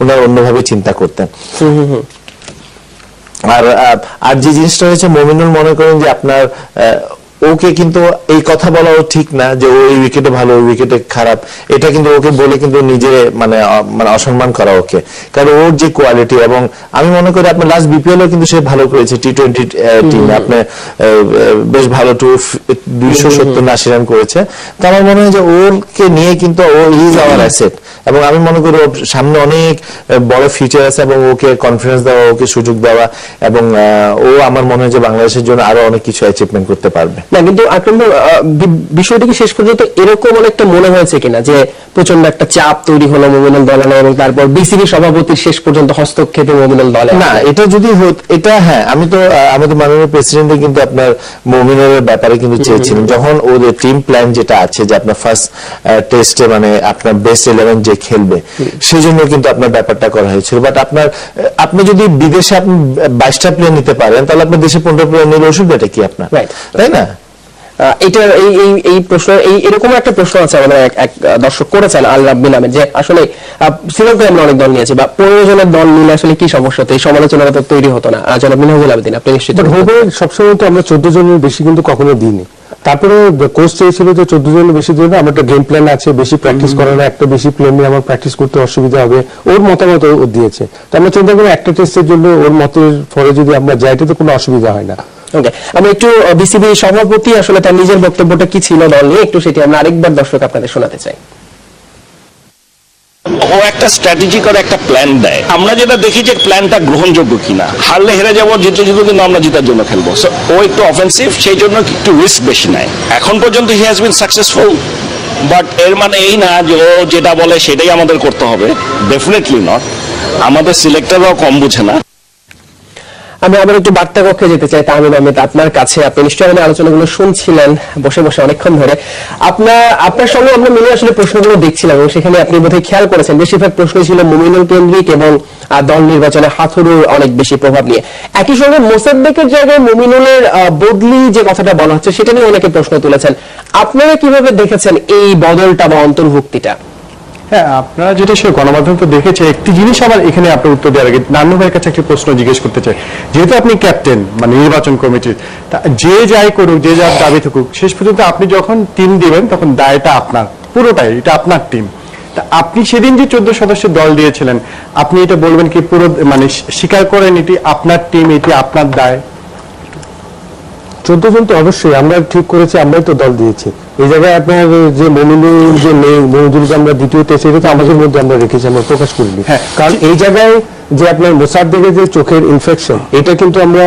ওনার অন্যভাবে চিন্তা করতেন। আর যে জিনিসটা হয়েছে, মমিনুল মনে করেন যে আপনার ওকে কিন্তু এই কথা বলাও ঠিক না যে ও এই উইকেটে ভালো ওই উইকেটে খারাপ, এটা কিন্তু ওকে বলে কিন্তু নিজে মানে অসম্মান করা ওকে, কারণ ওর যে কোয়ালিটি, এবং আমি মনে করি আপনার লাস্ট বিপিএলও কিন্তু সে ভালো করেছে T20 টিমে, আপনি বেশ ভালো 270-80 রান করেছে। তো আমার মনে হয় যে ওরকে নিয়ে কিন্তু ও ইজ আওয়ার অ্যাসেট, এবং আমি মনে করি ওর সামনে অনেক বড় ফিউচার আছে, এবং ওকে কনফিডেন্স দেওয়া, ওকে সুযোগ দেওয়া, এবং ও আমার মনে হয় যে বাংলাদেশের জন্য আরো অনেক কিছু অ্যাচিভমেন্ট করতে পারবে। না, কিন্তু আকরাম বিষয়টি কি শেষ পর্যন্ত এরকম অনেকটা মনে হয়েছে কিনা যে প্রচন্ড একটা চাপ তৈরি হলো মমিনুল দলে, এবং তারপর বিসিবি সভাপতির শেষ পর্যন্ত হস্তক্ষেপে মমিনুল দলে? না, এটা যদি এটা হ্যাঁ, আমি তো আমাদের মাননীয় প্রেসিডেন্ট কিন্তু আপনার মমিনুলের ব্যাপারে কিন্তু চেয়েছিলেন, যখন ওদের টিম প্ল্যান যেটা আছে যে আপনার ফার্স্ট টেস্টে মানে আপনার বেস্ট 11 যে খেলবে, সেই জন্য কিন্তু আপনার ব্যাপারটা করা হয়েছিল। বাট আপনি যদি বিদেশে আপনি 22টা প্লেয়ার নিতে পারেন, তাহলে আপনার দেশে 15 প্লেয়ার নিলে অসুবিধাটা কি আপনার, তাই না? এটা এই প্রশ্ন, এরকম একটা প্রশ্ন আছে আমাদের এক দর্শক করেছেন আল রাব্বিল আহমেদ, যে আসলে শ্রীলঙ্কায় আমরা অনেক দল নিয়েছি, বা 15 জনের দল নিলে আসলে কি সমস্যা হতো, এই সমালোচনাটা তো তৈরি হতো না? জনাব মিনহাজুল আবেদিন, আপনি নিশ্চিত হবে সবসময় তো আমরা 14 জনের বেশি কিন্তু কখনো দিইনি। তারপরে কোচ চেয়েছিল যে 14 জনের বেশি দিলে আমার একটা গেম প্ল্যান আছে, বেশি প্র্যাকটিস করার, একটা বেশি প্লেয়ার নিয়ে আমার প্র্যাকটিস করতে অসুবিধা হবে, ওর মতামত ও দিয়েছে। তো আমরা চিন্তা করি একটা টেস্টের জন্য ওর মতের ফলে যদি আমরা যাই, তো কোনো অসুবিধা হয় না। ওকে, আমি একটু বিসিবি সভাপতি আসলে তার নিজের বক্তব্যটা কি ছিল দল নিয়ে, একটু সেটি আমরা আরেকবার দর্শক আপনাদের শোনাতে চাই। ও একটা স্ট্র্যাটেজি করে একটা প্ল্যান দেয়, আমরা যেটা দেখি যে প্ল্যানটা গ্রহণযোগ্য কিনা। হারলে হেরে যাবো, জিতলে কিন্তু আমরা জিতার জন্য খেলবো। সো ও একটু অফেন্সিভ, সেই জন্য একটু রিস্ক বেশি নেয়। এখন পর্যন্ত he has been successful, but এর মানে এই না যে ও যেটা বলে সেটাই আমাদের করতে হবে, ডেফিনেটলি নট। আমাদের সিলেক্টররাও কম বুঝে না। আমি আবার একটু বার্তা কক্ষে যেতে চাই। তাহমিদ আহমেদ, আপনার কাছে, আপনি নিশ্চয়ই আমাদের আলোচনাগুলো শুনছিলেন বসে বসে অনেকক্ষণ ধরে। আপনার সঙ্গে আমরা মিলে আসলে প্রশ্নগুলো দেখছিলাম, এবং সেখানে আপনি বোধহয় খেয়াল করেছেন বেশিরভাগ প্রশ্ন ছিল মমিনুল কেন্দ্রিক এবং দল নির্বাচনে হাথুরুর অনেক বেশি প্রভাব নিয়ে। একই সঙ্গে মোসাদ্দেকের জায়গায় মমিনুলের বদলি যে কথাটা বলা হচ্ছে, সেটা নিয়ে অনেকে প্রশ্ন তুলেছেন। আপনারা কিভাবে দেখেছেন এই বদলটা বা অন্তর্ভুক্তিটা? হ্যাঁ, আপনারা যেটা সে গণমাধ্যম তো দেখেছে। একটি জিনিস আমার এখানে আপনার উত্তর দেওয়ার আগে নান্নু ভাইয়ের কাছে একটি প্রশ্ন জিজ্ঞেস করতে চাই। যেহেতু আপনি ক্যাপ্টেন মানে নির্বাচন কমিটির, যে যাই করুক, যে যার দাবি থাকুক, শেষ পর্যন্ত আপনি যখন টিম দিবেন তখন দায়টা আপনার, পুরোটাই এটা আপনার টিম। তা আপনি সেদিন যে 14 সদস্যের দল দিয়েছিলেন, আপনি এটা বলবেন কি পুরো মানে স্বীকার করেন এটি আপনার টিম, এটি আপনার দায়? 14 জন তো অবশ্যই আমরা ঠিক করেছি, আমরাই তো দল দিয়েছি। এই জায়গায় আপনার যে মমিনুল যে নেই, মমিনুলকে আমরা দ্বিতীয় টেস্ট, এটা তো আমাদের মধ্যে আমরা রেখেছি, আমরা প্রকাশ করিনি। কারণ এই জায়গায় যে আপনার মোসাদ্দেকের যে চোখের ইনফেকশন, এটা কিন্তু আমরা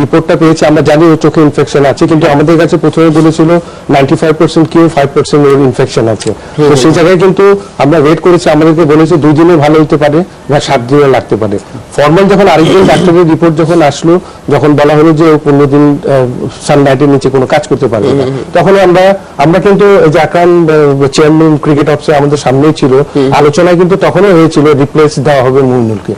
রিপোর্টটা পেয়েছি, আমরা জানি ওর চোখে ইনফেকশন আছে, কিন্তু আমাদের কাছে প্রথমে বলেছিল 95% কিউ 5% ওর ইনফেকশন আছে। তো সেই জায়গায় কিন্তু আমরা ওয়েট করেছি, আমাদেরকে বলেছে 2 দিনে ভালো হতে পারে বা 7 দিনে লাগতে পারে। ফরমাল যখন আরেকদিন ডাক্তারের রিপোর্ট যখন আসলো, যখন বলা হলো যে 15 দিন সানলাইটের নিচে কোনো কাজ করতে পারবে না, তখন আমরা কিন্তু যে আকরাম চেয়ারম্যান ক্রিকেট অফিসে আমাদের সামনেই ছিল, আলোচনায় কিন্তু তখনও হয়েছিল রিপ্লেস দেওয়া হবে মইনুলকে,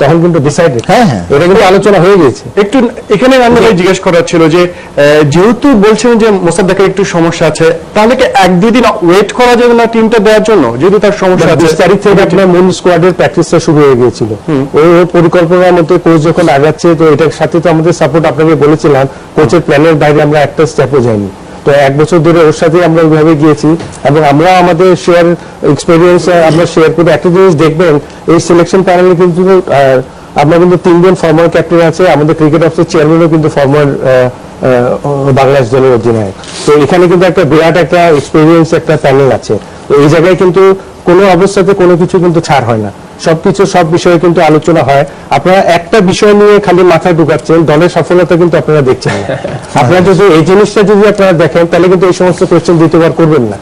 তখন কিন্তু ডিসাইডেড। হ্যাঁ, এটা কিন্তু আলোচনা হয়ে গেছে। একটু এখানে আমাকে জিজ্ঞেস করার ছিল যে যেহেতু বলছেন যে মোসাদ্দেকের একটু সমস্যা আছে, তাহলে কি 1-2 দিন ওয়েট করা যাবে না টিমটা দেওয়ার জন্য, যেহেতু তার সমস্যা আছে? 20 তারিখ থেকে আপনার মূল স্কোয়াডের প্র্যাকটিসটা শুরু হয়ে গিয়েছিল। ওই পরিকল্পনার মধ্যে কোচ যখন আগাচ্ছে, তো এটার সাথে তো আমাদের সাপোর্ট আপনাকে বলেছিলাম, কোচের প্ল্যানের বাইরে আমরা একটা স্টেপও যাইনি। তো 1 বছর ধরে ওর সাথে আমরা ওইভাবে গিয়েছি, এবং আমরা আমাদের শেয়ার এক্সপেরিয়েন্স আমরা শেয়ার করে একটা জিনিস দেখবেন, এই সিলেকশন প্যানেলে কিন্তু আপনার কিন্তু 3 জন ফর্মার ক্যাপ্টেন আছে, আমাদের ক্রিকেট অফিসের চেয়ারম্যানও কিন্তু ফর্মার বাংলাদেশ দলের অধিনায়ক। তো এখানে কিন্তু একটা বিরাট একটা এক্সপেরিয়েন্স একটা প্যানেল আছে। তো এই জায়গায় কিন্তু কোনো অবস্থাতে কোনো কিছু কিন্তু ছাড় হয় না, সবকিছু সব বিষয়ে কিন্তু আলোচনা হয়। আপনারা একটা বিষয় নিয়ে খালি মাথা ঢুকাচ্ছেন, দলের সফলতা কিন্তু আপনারা দেখছেন না। আপনারা যদি এই জিনিসটা যদি আপনারা দেখেন, তাহলে কিন্তু এই সমস্ত কোয়েশ্চেন দ্বিতীয়বার করবেন না।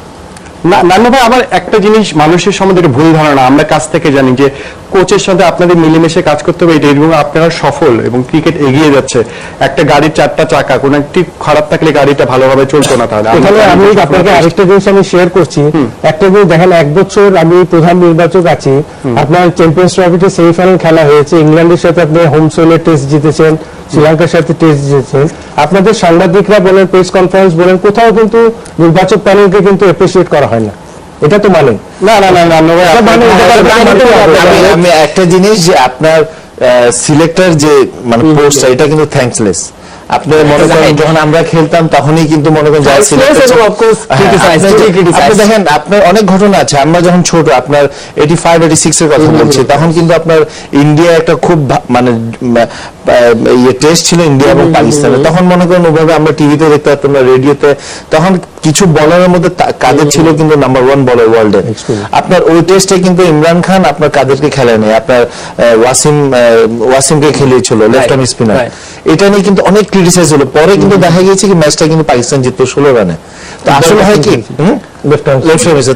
নান্নু ভাই, আমার একটা জিনিস মানুষের সম্বন্ধে ভুল ধারণা, আমরা কাছ থেকে জানি যে কোচের সাথে আপনাদের মিলেমিশে কাজ করতে হবে, এটা এবং আপনারা সফল এবং ক্রিকেট এগিয়ে যাচ্ছে। একটা গাড়ির 4টা চাকা, কোন একটি খারাপ থাকলে গাড়িটা ভালোভাবে চলতো না। তাহলে এখানে আমি আপনাকে আরেকটা জিনিস আমি শেয়ার করছি। একটা জিনিস দেখেন, 1 বছর আমি প্রধান নির্বাচক আছি, আপনার চ্যাম্পিয়ন্স ট্রফিতে সেমিফাইনাল খেলা হয়েছে, ইংল্যান্ডের সাথে আপনি হোম সোয়েলের টেস্ট জিতেছেন, শ্রীলঙ্কার সাথে টেস্ট জিতেছেন। আপনাদের সাংবাদিকরা বলেন, প্রেস কনফারেন্স বলেন, কোথাও কিন্তু নির্বাচক প্যানেলকে কিন্তু অ্যাপ্রিসিয়েট করা হয় না। এটা তো মানে না না না নান্নু ভাই আমি একটা জিনিস যে আপনার সিলেক্টর যে মানে পোস্টটা এটা কিন্তু থ্যাঙ্কসলেস। আপনি মনে করেন যখন আমরা খেলতাম তখনই কিন্তু মনে করেন আপনি দেখেন আপনার অনেক ঘটনা আছে। আমরা যখন ছোট আপনার 85 86 এর কথা বলছি, তখন কিন্তু আপনার ইন্ডিয়া একটা খুব মানে টেস্ট ছিল ইন্ডিয়া এবং পাকিস্তানের। তখন মনে করেন ওভাবে আমরা টিভিতে দেখতে পারতাম না, রেডিওতে। তখন কিছু বলারের মধ্যে কাদের ছিল কিন্তু নাম্বার 1 বলার ওয়ার্ল্ডে। আপনার ওই টেস্টে কিন্তু ইমরান খান আপনার কাদেরকে খেলেনি, আপনার ওয়াসিমকে খেলিয়েছিল লেফট আর্ম স্পিনার। এটা নিয়ে কিন্তু অনেক ক্রিটিসাইজ হলো। পরে কিন্তু দেখা গিয়েছে কি ম্যাচটা কিন্তু পাকিস্তান জিতলো 16 রানে। তো আসলে হয় কি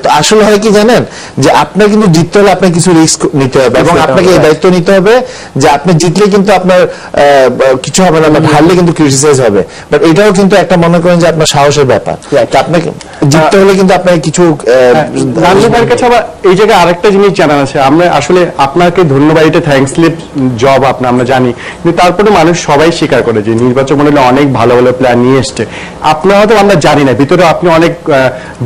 তো আসলে হয় কি জানেন, যে আপনার কিন্তু জিততে হলে আপনার কিছু রিস্ক নিতে হবে এবং আপনাকে এই দায়িত্ব নিতে হবে যে আপনি জিতলে কিন্তু আপনার কিছু হবে না, বাট হারলে কিন্তু ক্রিটিসাইজ হবে। বাট এটাও কিন্তু একটা মনে করেন যে আপনার সাহসের ব্যাপার। আপনাকে জিততে হলে কিন্তু আপনাকে কিছু নান্নুভাইয়ের কাছে আবার এই জায়গায় আরেকটা জিনিস জানার আছে। আমরা আসলে আপনাকে ধন্যবাদ, এটা থ্যাঙ্কসলিপ জব আমরা জানি, কিন্তু তারপরে মানুষ সবাই স্বীকার করে যে নির্বাচন মন্ডলে অনেক ভালো ভালো প্লেয়ার নিয়ে এসছে। আপনার হয়তো আমরা জানি না, ভিতরে আপনি অনেক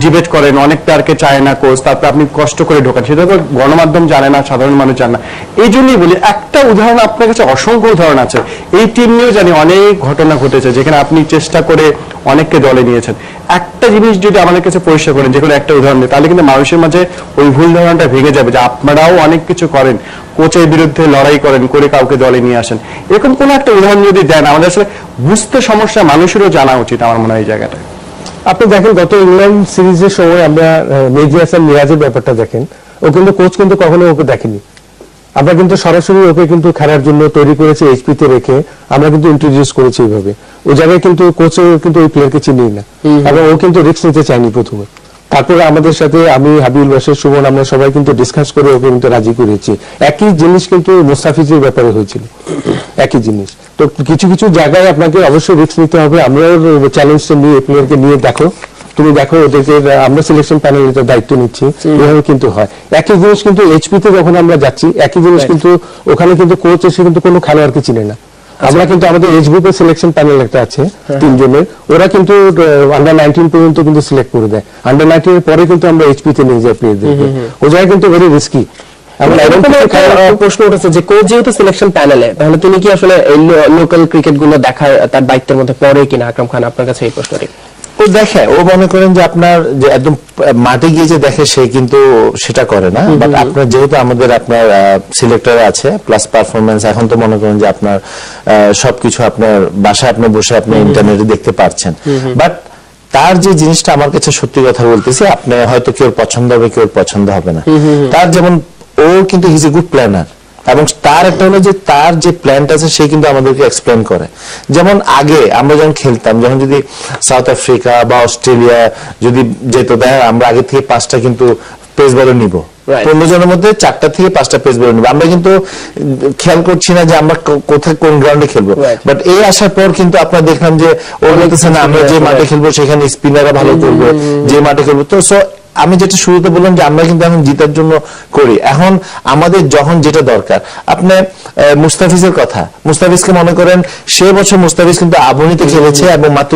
ডিবেট করেন, অনেক প্লেয়ারকে চায় না কোচ, তারপরে আপনি কষ্ট করে ঢোকান, সেটা তো গণমাধ্যম জানে না, সাধারণ মানুষ জানে না। এই জন্যই বলি একটা উদাহরণ আপনার কাছে অসংখ্য উদাহরণ আছে। এই টিম নিয়েও জানি অনেক ঘটনা ঘটেছে যেখানে আপনি চেষ্টা করে অনেককে দলে নিয়েছেন। একটা জিনিস যদি আমাদের কাছে পরিষ্কার করেন, যে কোনো একটা উদাহরণ দিই, তাহলে কিন্তু মানুষের মাঝে ওই ভুল ধারণাটা ভেঙে যাবে যে আপনারাও অনেক কিছু করেন, কোচের বিরুদ্ধে লড়াই করেন, করে কাউকে দলে নিয়ে আসেন। এরকম কোন একটা উদাহরণ যদি দেন, আমাদের আসলে বুঝতে সমস্যা মানুষেরও জানা উচিত আমার মনে হয় এই জায়গাটা। আপনি দেখেন গত ইংল্যান্ড সিরিজের সময় আমরা মেহেদী হাসান মিরাজের ব্যাপারটা দেখেন, ও কিন্তু কোচ কিন্তু কখনো ওকে দেখেনি। আমরা কিন্তু সরাসরি ওকে কিন্তু খেলার জন্য তৈরি করেছি, এইচপিতে রেখে আমরা কিন্তু ইন্ট্রোডিউস করেছি এইভাবে। ওই জায়গায় কিন্তু কোচও কিন্তু ওই প্লেয়ারকে চিনি না এবং ও কিন্তু রিস্ক নিতে চায়নি প্রথমে। তারপরে আমাদের সাথে আমি, হাবিবুল বাশির, সুমন, আমরা সবাই কিন্তু ডিসকাস করে ওকে কিন্তু রাজি করেছি। একই জিনিস কিন্তু মুস্তাফিজের ব্যাপারে হয়েছিল, একই জিনিস। তো কিছু কিছু জায়গায় আপনাকে অবশ্যই রিস্ক নিতে হবে। আমরাও চ্যালেঞ্জটা নিয়ে প্লেয়ারকে নিয়ে দেখো, তুমি দেখো ওদেরকে আমরা সিলেকশন প্যানেলের দায়িত্ব নিচ্ছি, এভাবে কিন্তু হয়। একই জিনিস কিন্তু এইচপিতে যখন আমরা যাচ্ছি, একই জিনিস কিন্তু ওখানে কিন্তু কোচ এসে কিন্তু কোনো খেলোয়াড়কে চিনে না। আমরা কিন্তু আমাদের এইচ গ্রুপের সিলেকশন প্যানেল একটা আছে 3 জনের, ওরা কিন্তু আন্ডার 19 পর্যন্ত কিন্তু সিলেক্ট করে দেয়। আন্ডার 19 এর পরে কিন্তু আমরা এইচপিতে নিয়ে যাই প্লেয়ারদের। ও জায়গায় কিন্তু ভেরি রিস্কি। প্রশ্ন উঠেছে যে কোচ যেহেতু সিলেকশন প্যানেলে, তাহলে তিনি কি আসলে এই লোকাল ক্রিকেট গুলো দেখার তার দায়িত্বের মধ্যে পড়ে কিনা? আকরাম খান, আপনার কাছে এই প্রশ্নটি। ও দেখে, ও মনে করেন যে আপনার যে একদম মাঠে গিয়ে যে দেখে সে কিন্তু সেটা করে না। বাট আপনার যেহেতু আমাদের আপনার সিলেক্টর আছে প্লাস পারফরমেন্স, এখন তো মনে করেন যে আপনার সবকিছু আপনার বাসায় আপনি বসে আপনি ইন্টারনেটে দেখতে পাচ্ছেন। বাট তার যে জিনিসটা আমার কাছে সত্যি কথা বলতেছি, আপনি হয়তো কেউ পছন্দ হবে, কেউ পছন্দ হবে না। তার যেমন ও কিন্তু হিজ এ গুড প্ল্যানার, এবং তার একটা হলো যে তার যে প্ল্যানটা আছে সে কিন্তু আমাদেরকে এক্সপ্লেন করে। যেমন আগে আমরা যখন খেলতাম, যখন যদি সাউথ আফ্রিকা বা অস্ট্রেলিয়া যদি যেত, দেখা আমরা আগে থেকে 5টা কিন্তু পেস বলার নিব, 15 জনের মধ্যে 4টা থেকে 5টা পেস বলার নিব। আমরা কিন্তু খেয়াল করছি না যে আমরা কোথায় কোন গ্রাউন্ডে খেলবো। বাট এই আসার পর কিন্তু আপনারা দেখলাম যে ও বলতেছে না, আমরা যে মাঠে খেলবো সেখানে স্পিনাররা ভালো করবে, যে মাঠে খেলবো। তো আমি যেটা শুরুতে বললাম যে আমরা কিন্তু এখন জিতার জন্য করি। এখন আমাদের যখন যেটা দরকার, আপনি মুস্তাফিজের কথা, মুস্তাফিজকে মনে করেন সে বছর মুস্তাফিজ কিন্তু আবনীতে খেলেছে এবং মাত্র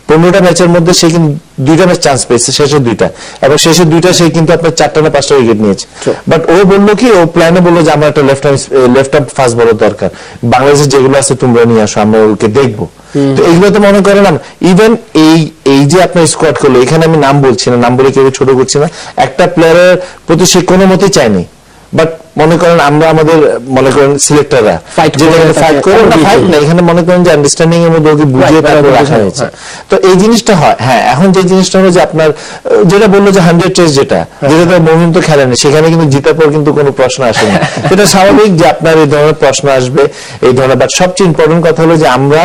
15টা ম্যাচের মধ্যে সে কিন্তু 2টা ম্যাচ চান্স পেয়েছে, শেষের 2টা, এবং শেষের 2টা সে কিন্তু আপনার 4টা না 5টা উইকেট নিয়েছে। বাট ও বললো কি, ও প্ল্যানে বললো যে আমার একটা লেফট আর্ম ফাস্ট বলার দরকার, বাংলাদেশের যেগুলো আছে তোমরা নিয়ে আসো, আমরা ওকে দেখবো। তো এইগুলো তো মনে করেন ইভেন এই যে আপনার স্কোয়াড করলো, এখানে আমি নাম বলছি না, নাম বলে কেউ ছোট করছি না, একটা প্লেয়ারের প্রতি সে কোনো মতেই চায়নি। বাট মনে করেন আমরা আমাদের মনে করেন সিলেক্টররা ফাইট করে ফাইট না, এখানে মনে করেন যে আন্ডারস্ট্যান্ডিং এর মধ্যে ওকে বুঝিয়ে তারপর রাখা হয়েছে। তো এই জিনিসটা হয়। হ্যাঁ, এখন যে জিনিসটা হলো যে আপনার যেটা বললো যে 100 টেস্ট যেটা মমিন তো খেলেনি, সেখানে কিন্তু জিতার পর কিন্তু কোনো প্রশ্ন আসেনি। এটা স্বাভাবিক যে আপনার এই ধরনের প্রশ্ন আসবে, এই ধরনের। বাট সবচেয়ে ইম্পর্টেন্ট কথা হলো যে আমরা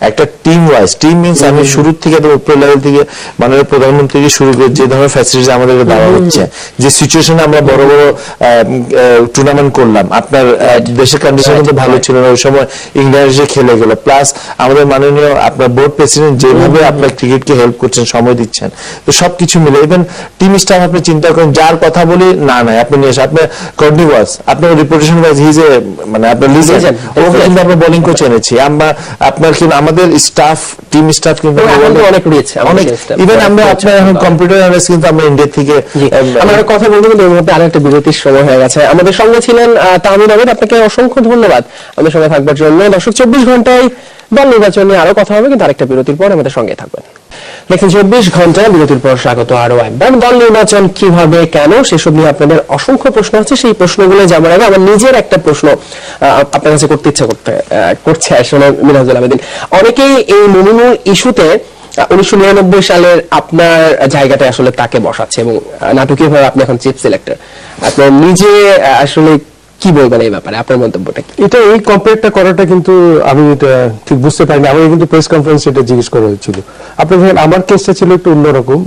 একটা টিম ওয়াইজ, টিম মিনস আমি শুরুর থেকে উপর লেভেল থেকে মাননীয় প্রধানমন্ত্রী থেকে শুরু করে যে ধরনের ফ্যাসিলিটিস আমাদেরকে দেওয়া হচ্ছে, যে সিচুয়েশনে আমরা বড় বড় টুর্নামেন্ট করলাম, আপনার দেশের কন্ডিশন কিন্তু ভালো ছিল না ওই সময়, ইংল্যান্ড এসে খেলে গেল, প্লাস আমাদের মাননীয় আপনার বোর্ড প্রেসিডেন্ট যেভাবে আপনার ক্রিকেটকে হেল্প করছেন, সময় দিচ্ছেন, তো সবকিছু মিলে ইভেন টিম স্টাফ আপনি চিন্তা করেন, যার কথা বলি না নাই আপনি নিয়ে এসে আপনার কন্টিনিউয়াস আপনার রিপুটেশন ওয়াইজ হিজ এ মানে আপনার লিজেন্ড, ওকে কিন্তু আমরা বোলিং কোচ এনেছি, আমরা আপনার কিন্তু আমাদের স্টাফ টিম স্টাফ কিন্তু অনেক রয়েছে, অনেক ইভেন আমরা আপনার এখন কম্পিউটার অ্যানালিস্ট কিন্তু আমরা ইন্ডিয়া থেকে আমরা কথা বলতে কিন্তু এর মধ্যে আরেকটা বিরতির সময় হয়ে গেছে। আমাদের সঙ্গে ছিলেন তামিম আহমেদ, আপনাকে অসংখ্য ধন্যবাদ আমাদের সঙ্গে থাকবার জন্য। দর্শক 24 ঘন্টায় দল নির্বাচন নিয়ে আরো কথা হবে, কিন্তু আরেকটা বিরতির পর আমাদের সঙ্গে থাকবেন। দেখেন 24 ঘন্টা বিরতির পর স্বাগত আরো একবার। দল নির্বাচন কিভাবে, কেন, সেসব নিয়ে আপনাদের অসংখ্য প্রশ্ন আছে। সেই প্রশ্নগুলো যাবার আগে আমার নিজের একটা প্রশ্ন আপনার কাছে করতে ইচ্ছা করছে আসলে মিনহাজুল আবেদিন। অনেকেই এই মমিনুল ইস্যুতে 1999 সালের আপনার জায়গাটা আসলে তাকে বসাচ্ছে এবং নাটকীয়ভাবে আপনি এখন চিফ সিলেক্টর। আপনার নিজে আসলে কি বলবেন এই ব্যাপারে, আপনার মন্তব্যটা কি? এটা এই কম্পেয়ারটা করাটা কিন্তু আমি এটা ঠিক বুঝতে পারিনি। আমাকে কিন্তু প্রেস কনফারেন্সে এটা জিজ্ঞেস করা হয়েছিল। আপনি দেখেন আমার কেসটা ছিল একটু অন্যরকম।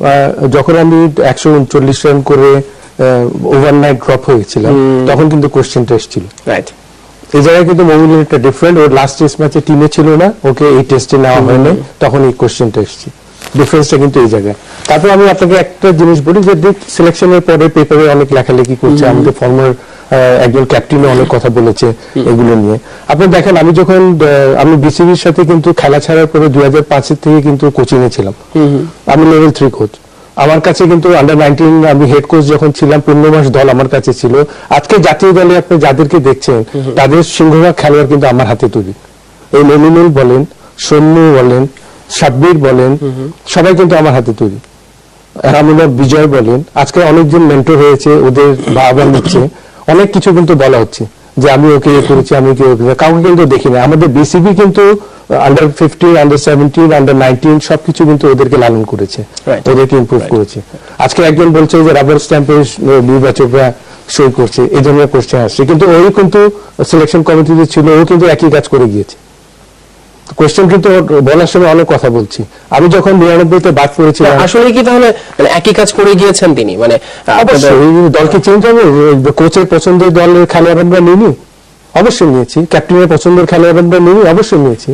যখন আমি 139 রান করে ওভারনাইট ড্রপ হয়েছিলাম তখন কিন্তু কোশ্চেনটা এসেছিল। রাইট, এই জায়গায় কিন্তু মমিনুল একটা ডিফারেন্ট, ওর লাস্ট টেস্ট ম্যাচে টিমে ছিল না, ওকে এই টেস্টে নেওয়া হয়নি, তখন এই কোশ্চেনটা এসেছে। ডিফারেন্সটা কিন্তু এই জায়গায়। তারপর আমি আপনাকে একটা জিনিস বলি যে সিলেকশনের পরে পেপারে অনেক লেখালেখি করছে, আমাদের ফর্মার একজন ক্যাপ্টেনও অনেক কথা বলেছে এগুলো নিয়ে। আপনি দেখেন আমি বিসিবির সাথে কিন্তু খেলা ছাড়ার পরে 2005 থেকে কিন্তু কোচিং এ ছিলাম, আমি লেভেল 3 কোচ। আমার কাছে কিন্তু আন্ডার-19 আমি হেড কোচ যখন ছিলাম 15 মাস দল আমার কাছে ছিল। আজকে জাতীয় দলে আপনি যাদেরকে দেখছেন তাদের সিংহভাগ খেলোয়াড় কিন্তু আমার হাতে তৈরি। এই মমিনুল বলেন, সন্নু বলেন, সাব্বির বলেন, সবাই কিন্তু আমার হাতে তৈরি। রামুল্লাহ বিজয় বলেন, আজকে অনেকজন মেন্টর হয়েছে, ওদের বাবা নিচ্ছে, অনেক কিছু কিন্তু বলা হচ্ছে যে আমি ওকে করেছি, আমি ওকে কাউকে কিন্তু দেখি না। আমাদের বিসিবি কিন্তু আন্ডার-15, আন্ডার-17, আন্ডার-19 সবকিছু কিন্তু ওদেরকে লালন করেছে, ওদেরকে ইমপ্রুভ করেছে। আজকে একজন বলছে যে রাবার স্ট্যাম্পে নির্বাচকরা সই করছে, এই ধরনের কোশ্চেন আসছে, কিন্তু ওই কিন্তু সিলেকশন কমিটিতে ছিল, ও কিন্তু একই কাজ করে গিয়েছে। কোশ্চেন কিন্তু বলার সময় অনেক কথা বলছি। আমি যখন 99-তে বাদ পড়েছিলাম, আসলে কি তাহলে একই কাজ করে গিয়েছেন তিনি? মানে অবশ্যই দলকে চেঞ্জ হবে, কোচের পছন্দের দলের খেলোয়াড় আমরা নিইনি, অবশ্যই নিয়েছি। ক্যাপ্টেনের পছন্দের খেলোয়াড় আমরা নিইনি, অবশ্যই নিয়েছি।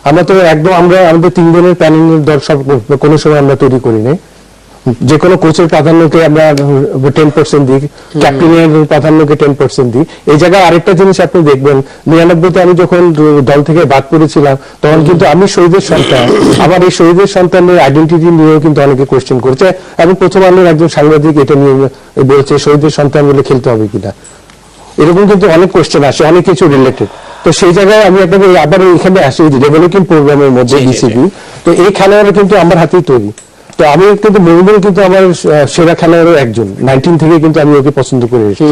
আমরা তো একদম আমাদের 3 জনের প্যানেলের দল সব কোনো সময় আমরা তৈরি করি নাই। যে কোনো কোচের প্রাধান্যকে আমরা 10% দিই, ক্যাপ্টেনের প্রাধান্যকে 10% দিই। এই জায়গায় আরেকটা জিনিস আপনি দেখবেন, 99-তে আমি যখন দল থেকে বাদ পড়েছিলাম তখন কিন্তু আমি শহীদের সন্তান, আবার এই শহীদের সন্তানের আইডেন্টিটি নিয়েও কিন্তু অনেকে কোয়েশ্চেন করছে, এবং প্রথম আলোর একজন সাংবাদিক এটা নিয়ে বলছে শহীদের সন্তান বলে খেলতে হবে কিনা। এরকম কিন্তু অনেক কোয়েশ্চেন আসে, অনেক কিছু রিলেটেড। তো সেই জায়গায় আমি আপনাকে আবার এখানে আসি ডেভেলপিং প্রোগ্রামের মধ্যে বিসিবি, তো এই খেলোয়াড় কিন্তু আমার হাতেই তৈরি। তো আমি কিন্তু মহিমুল কিন্তু আমার সেরা খেলোয়াড়ের একজন, 19 থেকে কিন্তু আমি ওকে পছন্দ করে এসেছি।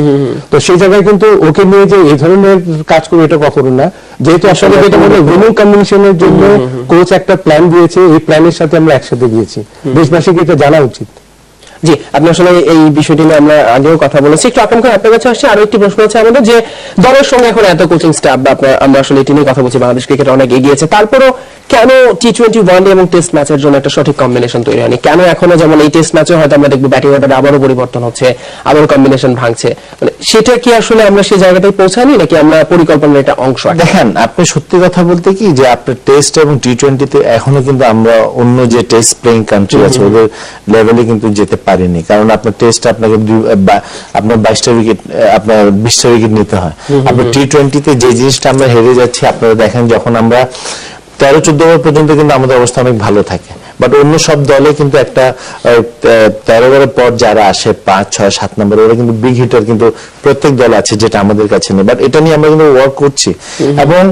তো সেই জায়গায় কিন্তু ওকে নিয়ে যে এই ধরনের কাজ করবো এটা কখনো না, যেহেতু আসলে যেটা বলে উইনিং কম্বিনেশনের জন্য কোচ একটা প্ল্যান দিয়েছে, এই প্ল্যানের সাথে আমরা একসাথে গিয়েছি, দেশবাসীকে এটা জানা উচিত। জি, আপনি আসলে এই বিষয়টি নিয়ে আমরা আগেও কথা বলেছি। একটু আপনার কাছে আসছে আরো একটি প্রশ্ন আছে আমাদের, যে দলের সঙ্গে এখন এত কোচিং স্টাফ বা আমরা আসলে এটি নিয়ে কথা বলছি, বাংলাদেশ ক্রিকেট অনেক এগিয়েছে, তারপরও কেন টি-20 ওয়ানডে এবং টেস্ট ম্যাচের জন্য একটা সঠিক কম্বিনেশন তৈরি হয়নি? কেন এখনো যেমন এই টেস্ট ম্যাচে হয়তো আমরা দেখবো ব্যাটিং অর্ডারে আবারও পরিবর্তন হচ্ছে, আবারও কম্বিনেশন ভাঙছে, মানে সেটা কি আসলে আমরা সেই জায়গাটায় পৌঁছাইনি, নাকি আমরা পরিকল্পনার একটা অংশ? দেখেন, আপনি সত্যি কথা বলতে কি যে আপনার টেস্ট এবং টি-20তে এখনো কিন্তু আমরা অন্য যে টেস্ট প্লেইং কান্ট্রি আছে ওদের লেভেলে কিন্তু যেতে পারিনি, কারণ আপনার টেস্ট আপনাকে আপনার 22টা উইকেট, আপনার 20টা উইকেট নিতে হয়। আপনার টি-20তে যে জিনিসটা আমরা হেরে যাচ্ছি, আপনারা দেখেন যখন আমরা 13-14 ওভার পর্যন্ত কিন্তু আমাদের অবস্থা অনেক ভালো থাকে, বাট অন্য সব দলে কিন্তু একটা 13 ওভারের পর যারা আসে 5, 6, 7 নম্বর, ওরা কিন্তু বিগ হিটার কিন্তু প্রত্যেক দল আছে, যেটা আমাদের কাছে নেই। বাট এটা নিয়ে আমরা কিন্তু ওয়ার্ক করছি, এবং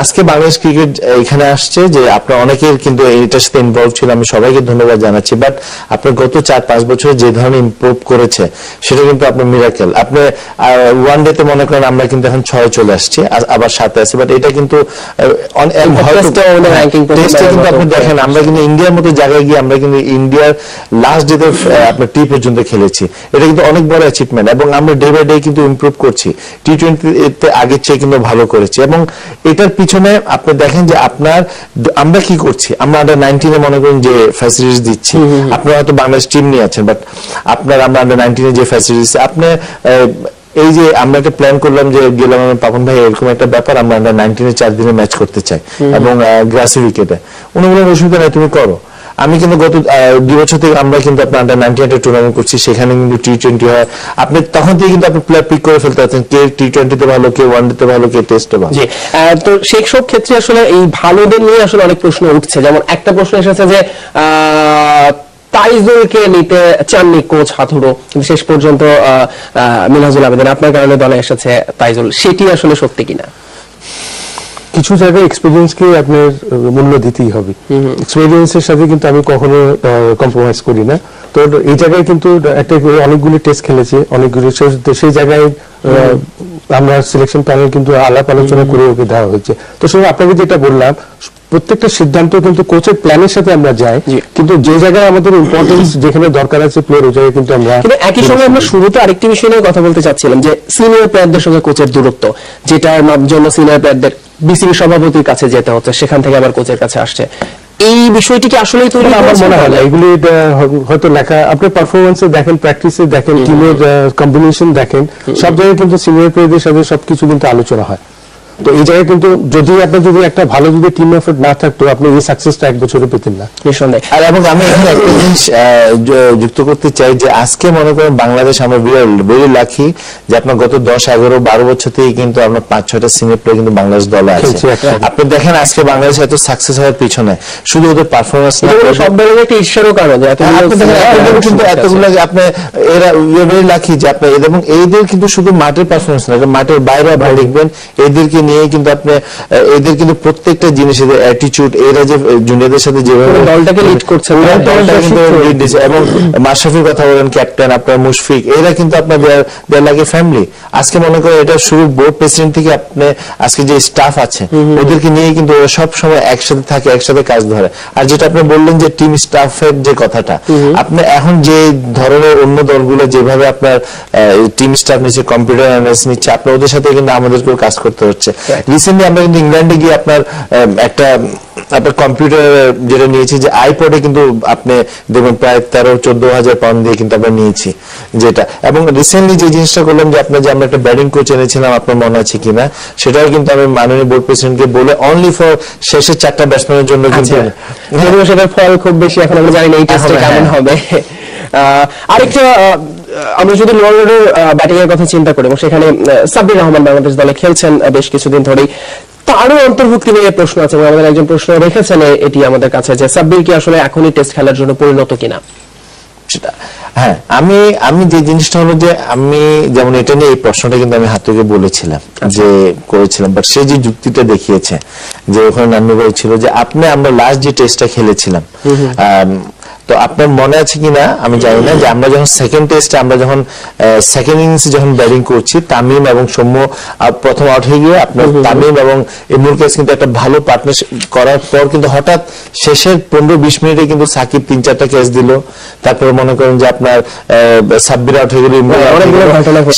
আজকে বাংলাদেশ ক্রিকেট এখানে আসছে যে আপনার অনেকের কিন্তু এটার সাথে ইনভলভ ছিল, আমি সবাইকে ধন্যবাদ জানাচ্ছি। বাট আপনার গত 4-5 বছরে যে ধরনের ইমপ্রুভ করেছে সেটা কিন্তু আপনার মিরাকেল। আপনি ওয়ান ডেতে মনে করেন আমরা কিন্তু এখন 6 চলে আসছি, আবার 7 আছে, বাট এটা কিন্তু টেস্টে কিন্তু আপনি দেখেন আমরা কিন্তু ইন্ডিয়ার মতো জায়গায় গিয়ে আমরা কিন্তু ইন্ডিয়ার লাস্ট ডেতে আপনার টি পর্যন্ত খেলেছি, এটা কিন্তু অনেক বড় অ্যাচিভমেন্ট, এবং আমরা ডে বাই ডে কিন্তু ইমপ্রুভ করছি। টি-20 আগের চেয়ে কিন্তু ভালো করেছি, এবং এটার পিছনে আপনি দেখেন যে আমরা কি করছি, আমরা আন্ডার-19 মনে করেন যে ফ্যাসিলিটিস দিচ্ছি, আপনারা হয়তো বাংলাদেশ টিম নিয়ে আছেন, বাট আমরা আন্ডার-19 যে ফ্যাসিলিটিস আপনি এই যে আমরা একটা প্ল্যান করলাম যে গেলাম পাপন ভাই এরকম একটা ব্যাপার, আমরা আন্ডার 19 4 দিনে ম্যাচ করতে চাই এবং গ্রাসি উইকেটে। উনি বললেন অসুবিধা নাই, তুমি করো। আমি কিন্তু গত 2 বছর থেকে আমরা কিন্তু আপনার আন্ডার 98 টুর্নামেন্ট করছি, সেখানে কিন্তু T20 হয়। আপনি তখন থেকে কিন্তু আপনি প্লেয়ার পিক করে ফেলতে পারছেন, কে T20 তে ভালো, কে ওয়ানডেতে ভালো, কে টেস্টে ভালো। জি, তো সেই সব ক্ষেত্রে আসলে এই ভালোদের নিয়ে আসলে অনেক প্রশ্ন উঠছে। যেমন একটা প্রশ্ন এসেছে যে তাইজুলকে নিতে চাননি কোচ হাথুরু, কিন্তু শেষ পর্যন্ত মিনহাজুল আবেদিন আপনার কারণে দলে এসেছে তাইজুল, সেটি আসলে সত্যি কিনা? কিছু জায়গায় এক্সপেরিয়েন্সকে আপনার মূল্য দিতেই হবে। এক্সপেরিয়েন্সের সাথে কিন্তু আমি কখনো কম্প্রোমাইজ করি না। তো এই জায়গায় কিন্তু একটা অনেকগুলি টেস্ট খেলেছে, অনেকগুলি সেই জায়গায় আমরা সিলেকশন প্যানেল কিন্তু আলাপ আলোচনা করে ওকে দেওয়া হয়েছে। তো সেই আপনাকে যেটা বললাম, প্রত্যেকটা সিদ্ধান্ত কিন্তু কোচের প্ল্যানের সাথে আমরা যাই, কিন্তু যে জায়গায় আমাদের ইম্পর্টেন্স যেখানে দরকার আছে প্লেয়ার, ওই জায়গায় কিন্তু আমরা। কিন্তু একই সঙ্গে আমরা শুরুতে আরেকটি বিষয় নিয়ে কথা বলতে চাচ্ছিলাম যে সিনিয়র প্লেয়ারদের সঙ্গে কোচের দূরত্ব, যেটার জন্য সিনিয়র প্লেয়ারদের বিসিবি সভাপতির কাছে যেতে হচ্ছে, সেখান থেকে আবার কোচের কাছে আসছে। এই বিষয়টি কি আসলে তৈরি? আমার মনে হয় এগুলি হয়তো লেখা, আপনি পারফরমেন্সে দেখেন, প্র্যাকটিসে দেখেন, টিমের কম্বিনেশন দেখেন, সব জায়গায় কিন্তু সিনিয়র প্লেয়ারদের সাথে সবকিছু কিন্তু আলোচনা হয়। তো এই জায়গায় কিন্তু যদি আপনার যদি একটা ভালো যদি টিম এফোর্ট না থাকতো, আপনি এই সাকসেসটা 1 বছরে পেতেন না, নিঃসন্দেহে। আর এবং আমি এখানে একটা জিনিস যুক্ত করতে চাই যে আজকে মনে করেন বাংলাদেশ, আমরা ভেরি লাকি যে আপনার গত 10, 11, 12 বছর থেকে কিন্তু আপনার 5-6টা সিনিয়র প্লেয়ার কিন্তু বাংলাদেশ দলে আছে। আপনি দেখেন আজকে বাংলাদেশ এত সাকসেস হওয়ার পিছনে শুধু ওদের পারফরমেন্স না, সব দলের একটা ঈশ্বরও কারণ যে কিন্তু এতগুলো আপনি এরা ভেরি লাকি যে আপনি এবং এইদের কিন্তু শুধু মাঠের পারফরমেন্স না, মাঠের বাইরে আপনি দেখবেন এদেরকে নিয়ে কিন্তু আপনি এদের কিন্তু প্রত্যেকটা জিনিস, এদের অ্যাটিটিউড, এরা যে জুনিয়রদের সাথে যেভাবে দলটাকে লিড করছে এবং মাশরাফির কথা বলেন, ক্যাপ্টেন আপনার মুশফিক, এরা কিন্তু আপনার দেয়ার লাগে ফ্যামিলি। আজকে মনে করেন এটা শুরু বোর্ড প্রেসিডেন্ট থেকে আপনি আজকে যে স্টাফ আছে ওদেরকে নিয়ে কিন্তু ওরা সব সময় একসাথে থাকে, একসাথে কাজ ধরে। আর যেটা আপনি বললেন যে টিম স্টাফের যে কথাটা, আপনি এখন যে ধরনের অন্য দলগুলো যেভাবে আপনার টিম স্টাফ নিচ্ছে, কম্পিউটার অ্যানালিস্ট নিচ্ছে, আপনার ওদের সাথে কিন্তু আমাদেরকেও কাজ করতে হচ্ছে। রিসেন্টলি আমরা কিন্তু ইংল্যান্ডে গিয়ে আপনার একটা আপনার কম্পিউটার যেটা নিয়েছি, যে আইপডে কিন্তু আপনি দেখবেন প্রায় 13-14 হাজার পাউন্ড দিয়ে কিন্তু আমরা নিয়েছি যেটা। এবং রিসেন্টলি যে জিনিসটা করলাম যে আপনার যে আমরা একটা ব্যাটিং কোচ এনেছিলাম, আপনার মনে আছে কিনা, সেটাও কিন্তু আমি মাননীয় বোর্ড প্রেসিডেন্টকে বলে অনলি ফর শেষের 4টা ব্যাটসম্যানের জন্য কিন্তু সেটার ফল খুব বেশি এখন আমরা জানি না এই টেস্টে কেমন হবে। আরেকটা আমরা যদি লোয়ার অর্ডার ব্যাটিং এর কথা চিন্তা করি, সেখানে সাব্বির রহমান বাংলাদেশ দলে খেলছেন বেশ কিছুদিন ধরেই, তারও অন্তর্ভুক্তি নিয়ে প্রশ্ন আছে। আমাদের একজন প্রশ্ন রেখেছেন এটি আমাদের কাছে যে সাব্বির কি আসলে এখনই টেস্ট খেলার জন্য পরিণত কিনা। হ্যাঁ, আমি যে জিনিসটা হলো যে আমি যেমন এটা নিয়ে এই প্রশ্নটা কিন্তু আমি হাতুকে বলেছিলাম যে করেছিলাম, বাট সে যে যুক্তিটা দেখিয়েছে যে ওখানে নান্নু ভাই ছিল যে আমরা লাস্ট যে টেস্টটা খেলেছিলাম, তো আপনার মনে আছে কিনা আমি জানি না, যে আমরা যখন সেকেন্ড টেস্টে আমরা যখন সেকেন্ড ইনিংসে যখন ব্যাটিং করছি, তামিম এবং সৌম্য প্রথম আউট হয়ে গিয়ে আপনার তামিম এবং ইমরুল কায়েস কিন্তু একটা ভালো পার্টনারশিপ করার পর কিন্তু হঠাৎ শেষের 15-20 মিনিটে কিন্তু সাকিব 3-4টা ক্যাচ দিল। তারপরে মনে করেন যে আপনার সাব্বির আউট হয়ে গেল,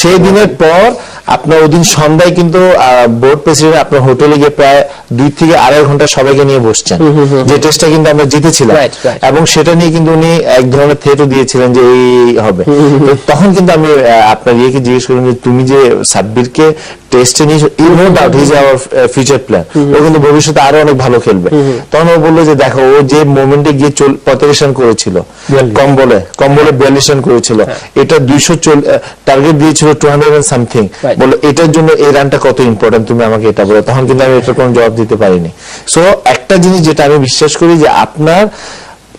সেই দিনের পর আপনার ওদিন সন্ধ্যায় কিন্তু বোর্ড প্রেসিডেন্ট আপনার হোটেলে গিয়ে প্রায় 2 থেকে 2.5 ঘন্টা সবাইকে নিয়ে বসছেন, যে টেস্টটা কিন্তু আমরা জিতেছিলাম, এবং সেটা নিয়ে কিন্তু উনি এক ধরনের থ্রেটও দিয়েছিলেন যে এই হবে। তখন কিন্তু আমি আপনার ইয়েকে জিজ্ঞেস করলাম যে তুমি যে সাব্বিরকে টেস্টে নিয়ে no doubt he is our future player, ও কিন্তু ভবিষ্যতে আরো অনেক ভালো খেলবে। তখন ও বললো যে দেখো ও যে মোমেন্টে গিয়ে 45 রান করেছিল, কম বলে 42 রান করেছিল, এটা 240 টার্গেট দিয়েছিল 200 and something, বলো এটার জন্য এই রানটা কত ইম্পর্টেন্ট তুমি আমাকে এটা বলো। তখন কিন্তু আমি এটার কোনো জবাব দিতে পারিনি। সো একটা জিনিস যেটা আমি বিশ্বাস করি যে আপনার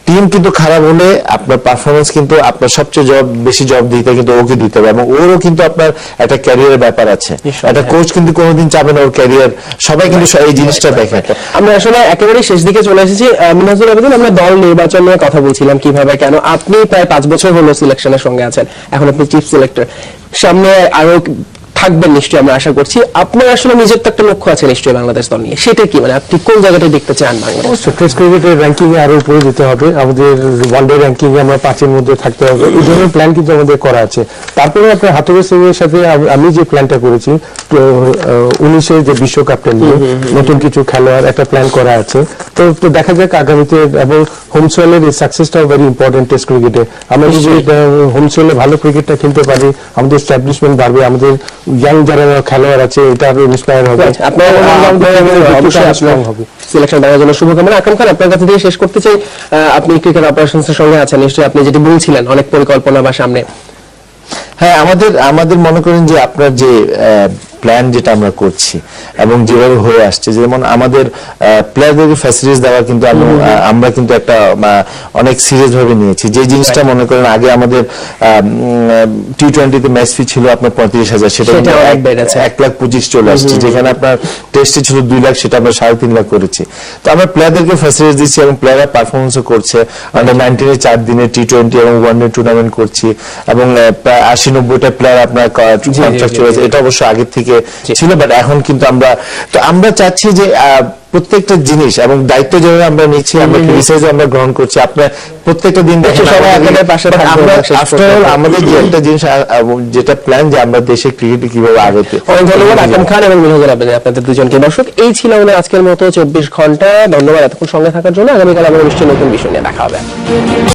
টিম কিন্তু খারাপ হলে আপনার পারফরমেন্স কিন্তু আপনার সবচেয়ে বেশি জব দিতে কিন্তু ওকে দিতে হবে, এবং ওরও কিন্তু আপনার একটা ক্যারিয়ারের ব্যাপার আছে। একটা কোচ কিন্তু কোনোদিন চাবে না ওর ক্যারিয়ার, সবাই কিন্তু এই জিনিসটা দেখে। আমরা আসলে একেবারে শেষ দিকে চলে এসেছি। মিনহাজুল আবেদিন, আমরা দল নির্বাচন নিয়ে কথা বলছিলাম কিভাবে কেন। আপনি প্রায় 5 বছর হলো সিলেকশনের সঙ্গে আছেন, এখন আপনি চিফ সিলেক্টর, সামনে আরো থাকবেন নিশ্চয়ই আমরা আশা করছি। আপনার আসলে নিজের তো একটা লক্ষ্য আছে নিশ্চয়ই বাংলাদেশ দল নিয়ে, সেটা কি মানে আপনি কোন জায়গাটা দেখতে চান বাংলাদেশ? অবশ্যই টেস্ট ক্রিকেটের র্যাঙ্কিং এ আরো উপরে যেতে হবে, আমাদের ওয়ানডে র্যাঙ্কিং এ আমরা 5 এর মধ্যে থাকতে হবে, এই ধরনের প্ল্যান কিন্তু আমাদের করা আছে। তারপরে আপনার হাতুড়ি সিং এর সাথে আমি যে প্ল্যানটা করেছি 19-এর যে বিশ্বকাপটা নিয়ে নতুন কিছু খেলোয়াড় একটা প্ল্যান করা আছে। তো দেখা যাক আগামীতে, এবং হোম সয়েলের এই সাকসেসটাও ভেরি ইম্পর্টেন্ট টেস্ট ক্রিকেটে। আমরা যদি হোম সয়েলে ভালো ক্রিকেটটা খেলতে পারি, আমাদের এস্টাবলিশমেন্ট বাড়বে, আমাদের ইয়াং যারা খেলোয়াড় আছে এটা আরো ইন্সপায়ার হবে, সিলেকশন দেওয়ার জন্য শুভকামনা। আকরাম খান, আপনার কাছে দিয়ে শেষ করতে চাই, আপনি ক্রিকেট অপারেশনস এর সঙ্গে আছেন নিশ্চয়ই, আপনি যেটি বলছিলেন অনেক পরিকল্পনা বা সামনে। হ্যাঁ, আমাদের মনে করেন যে আপনার যে প্ল্যান যেটা আমরা করছি এবং যেভাবে হয়ে আসছে, যেমন আমাদের প্লেয়ারদেরকে ফ্যাসিলিটিস দেওয়া কিন্তু আমরা কিন্তু একটা অনেক সিরিয়াস ভাবে নিয়েছি। যে জিনিসটা মনে করেন আগে আমাদের টি20-তে ম্যাচ ফি ছিল আপনার 35,000, সেটা 1,25,000 চলে আসছে। যেখানে আপনার টেস্টে ছিল 2 লাখ, সেটা আমরা 3.5 লাখ করেছি। তো আমরা প্লেয়ারদেরকে ফ্যাসিলিটিস দিচ্ছি এবং প্লেয়াররা পারফরমেন্সও করছে। আন্ডার 19-এ 4 দিনে টি20 এবং ওয়ানডে টুর্নামেন্ট করছি, এবং প্রায় 80-90টা প্লেয়ার আপনার কন্ট্রাক্ট চলেছে। এটা অবশ্য আগের থেকে ছিল, বাট এখন কিন্তু আমরা চাচ্ছি যে প্রত্যেকটা জিনিস এবং দায়িত্ব যেভাবে আমরা নিচ্ছি, আমরা ক্রিটিসাইজও আমরা গ্রহণ করছি। আপনার প্রত্যেকটা দিন দেখেন আমাদের যে একটা জিনিস যেটা প্ল্যান, যে আমরা দেশে ক্রিকেটে কিভাবে আগাতে। অনেক ধন্যবাদ আকরাম খান এবং মিনহাজুল আবেদিন, আপনাদের দুজনকে। দর্শক, এই ছিল আমাদের আজকের মতো 24 ঘন্টা। ধন্যবাদ এতক্ষণ সঙ্গে থাকার জন্য। আগামীকাল আবার নিশ্চয়ই নতুন বিষয় নিয়ে দেখা হবে।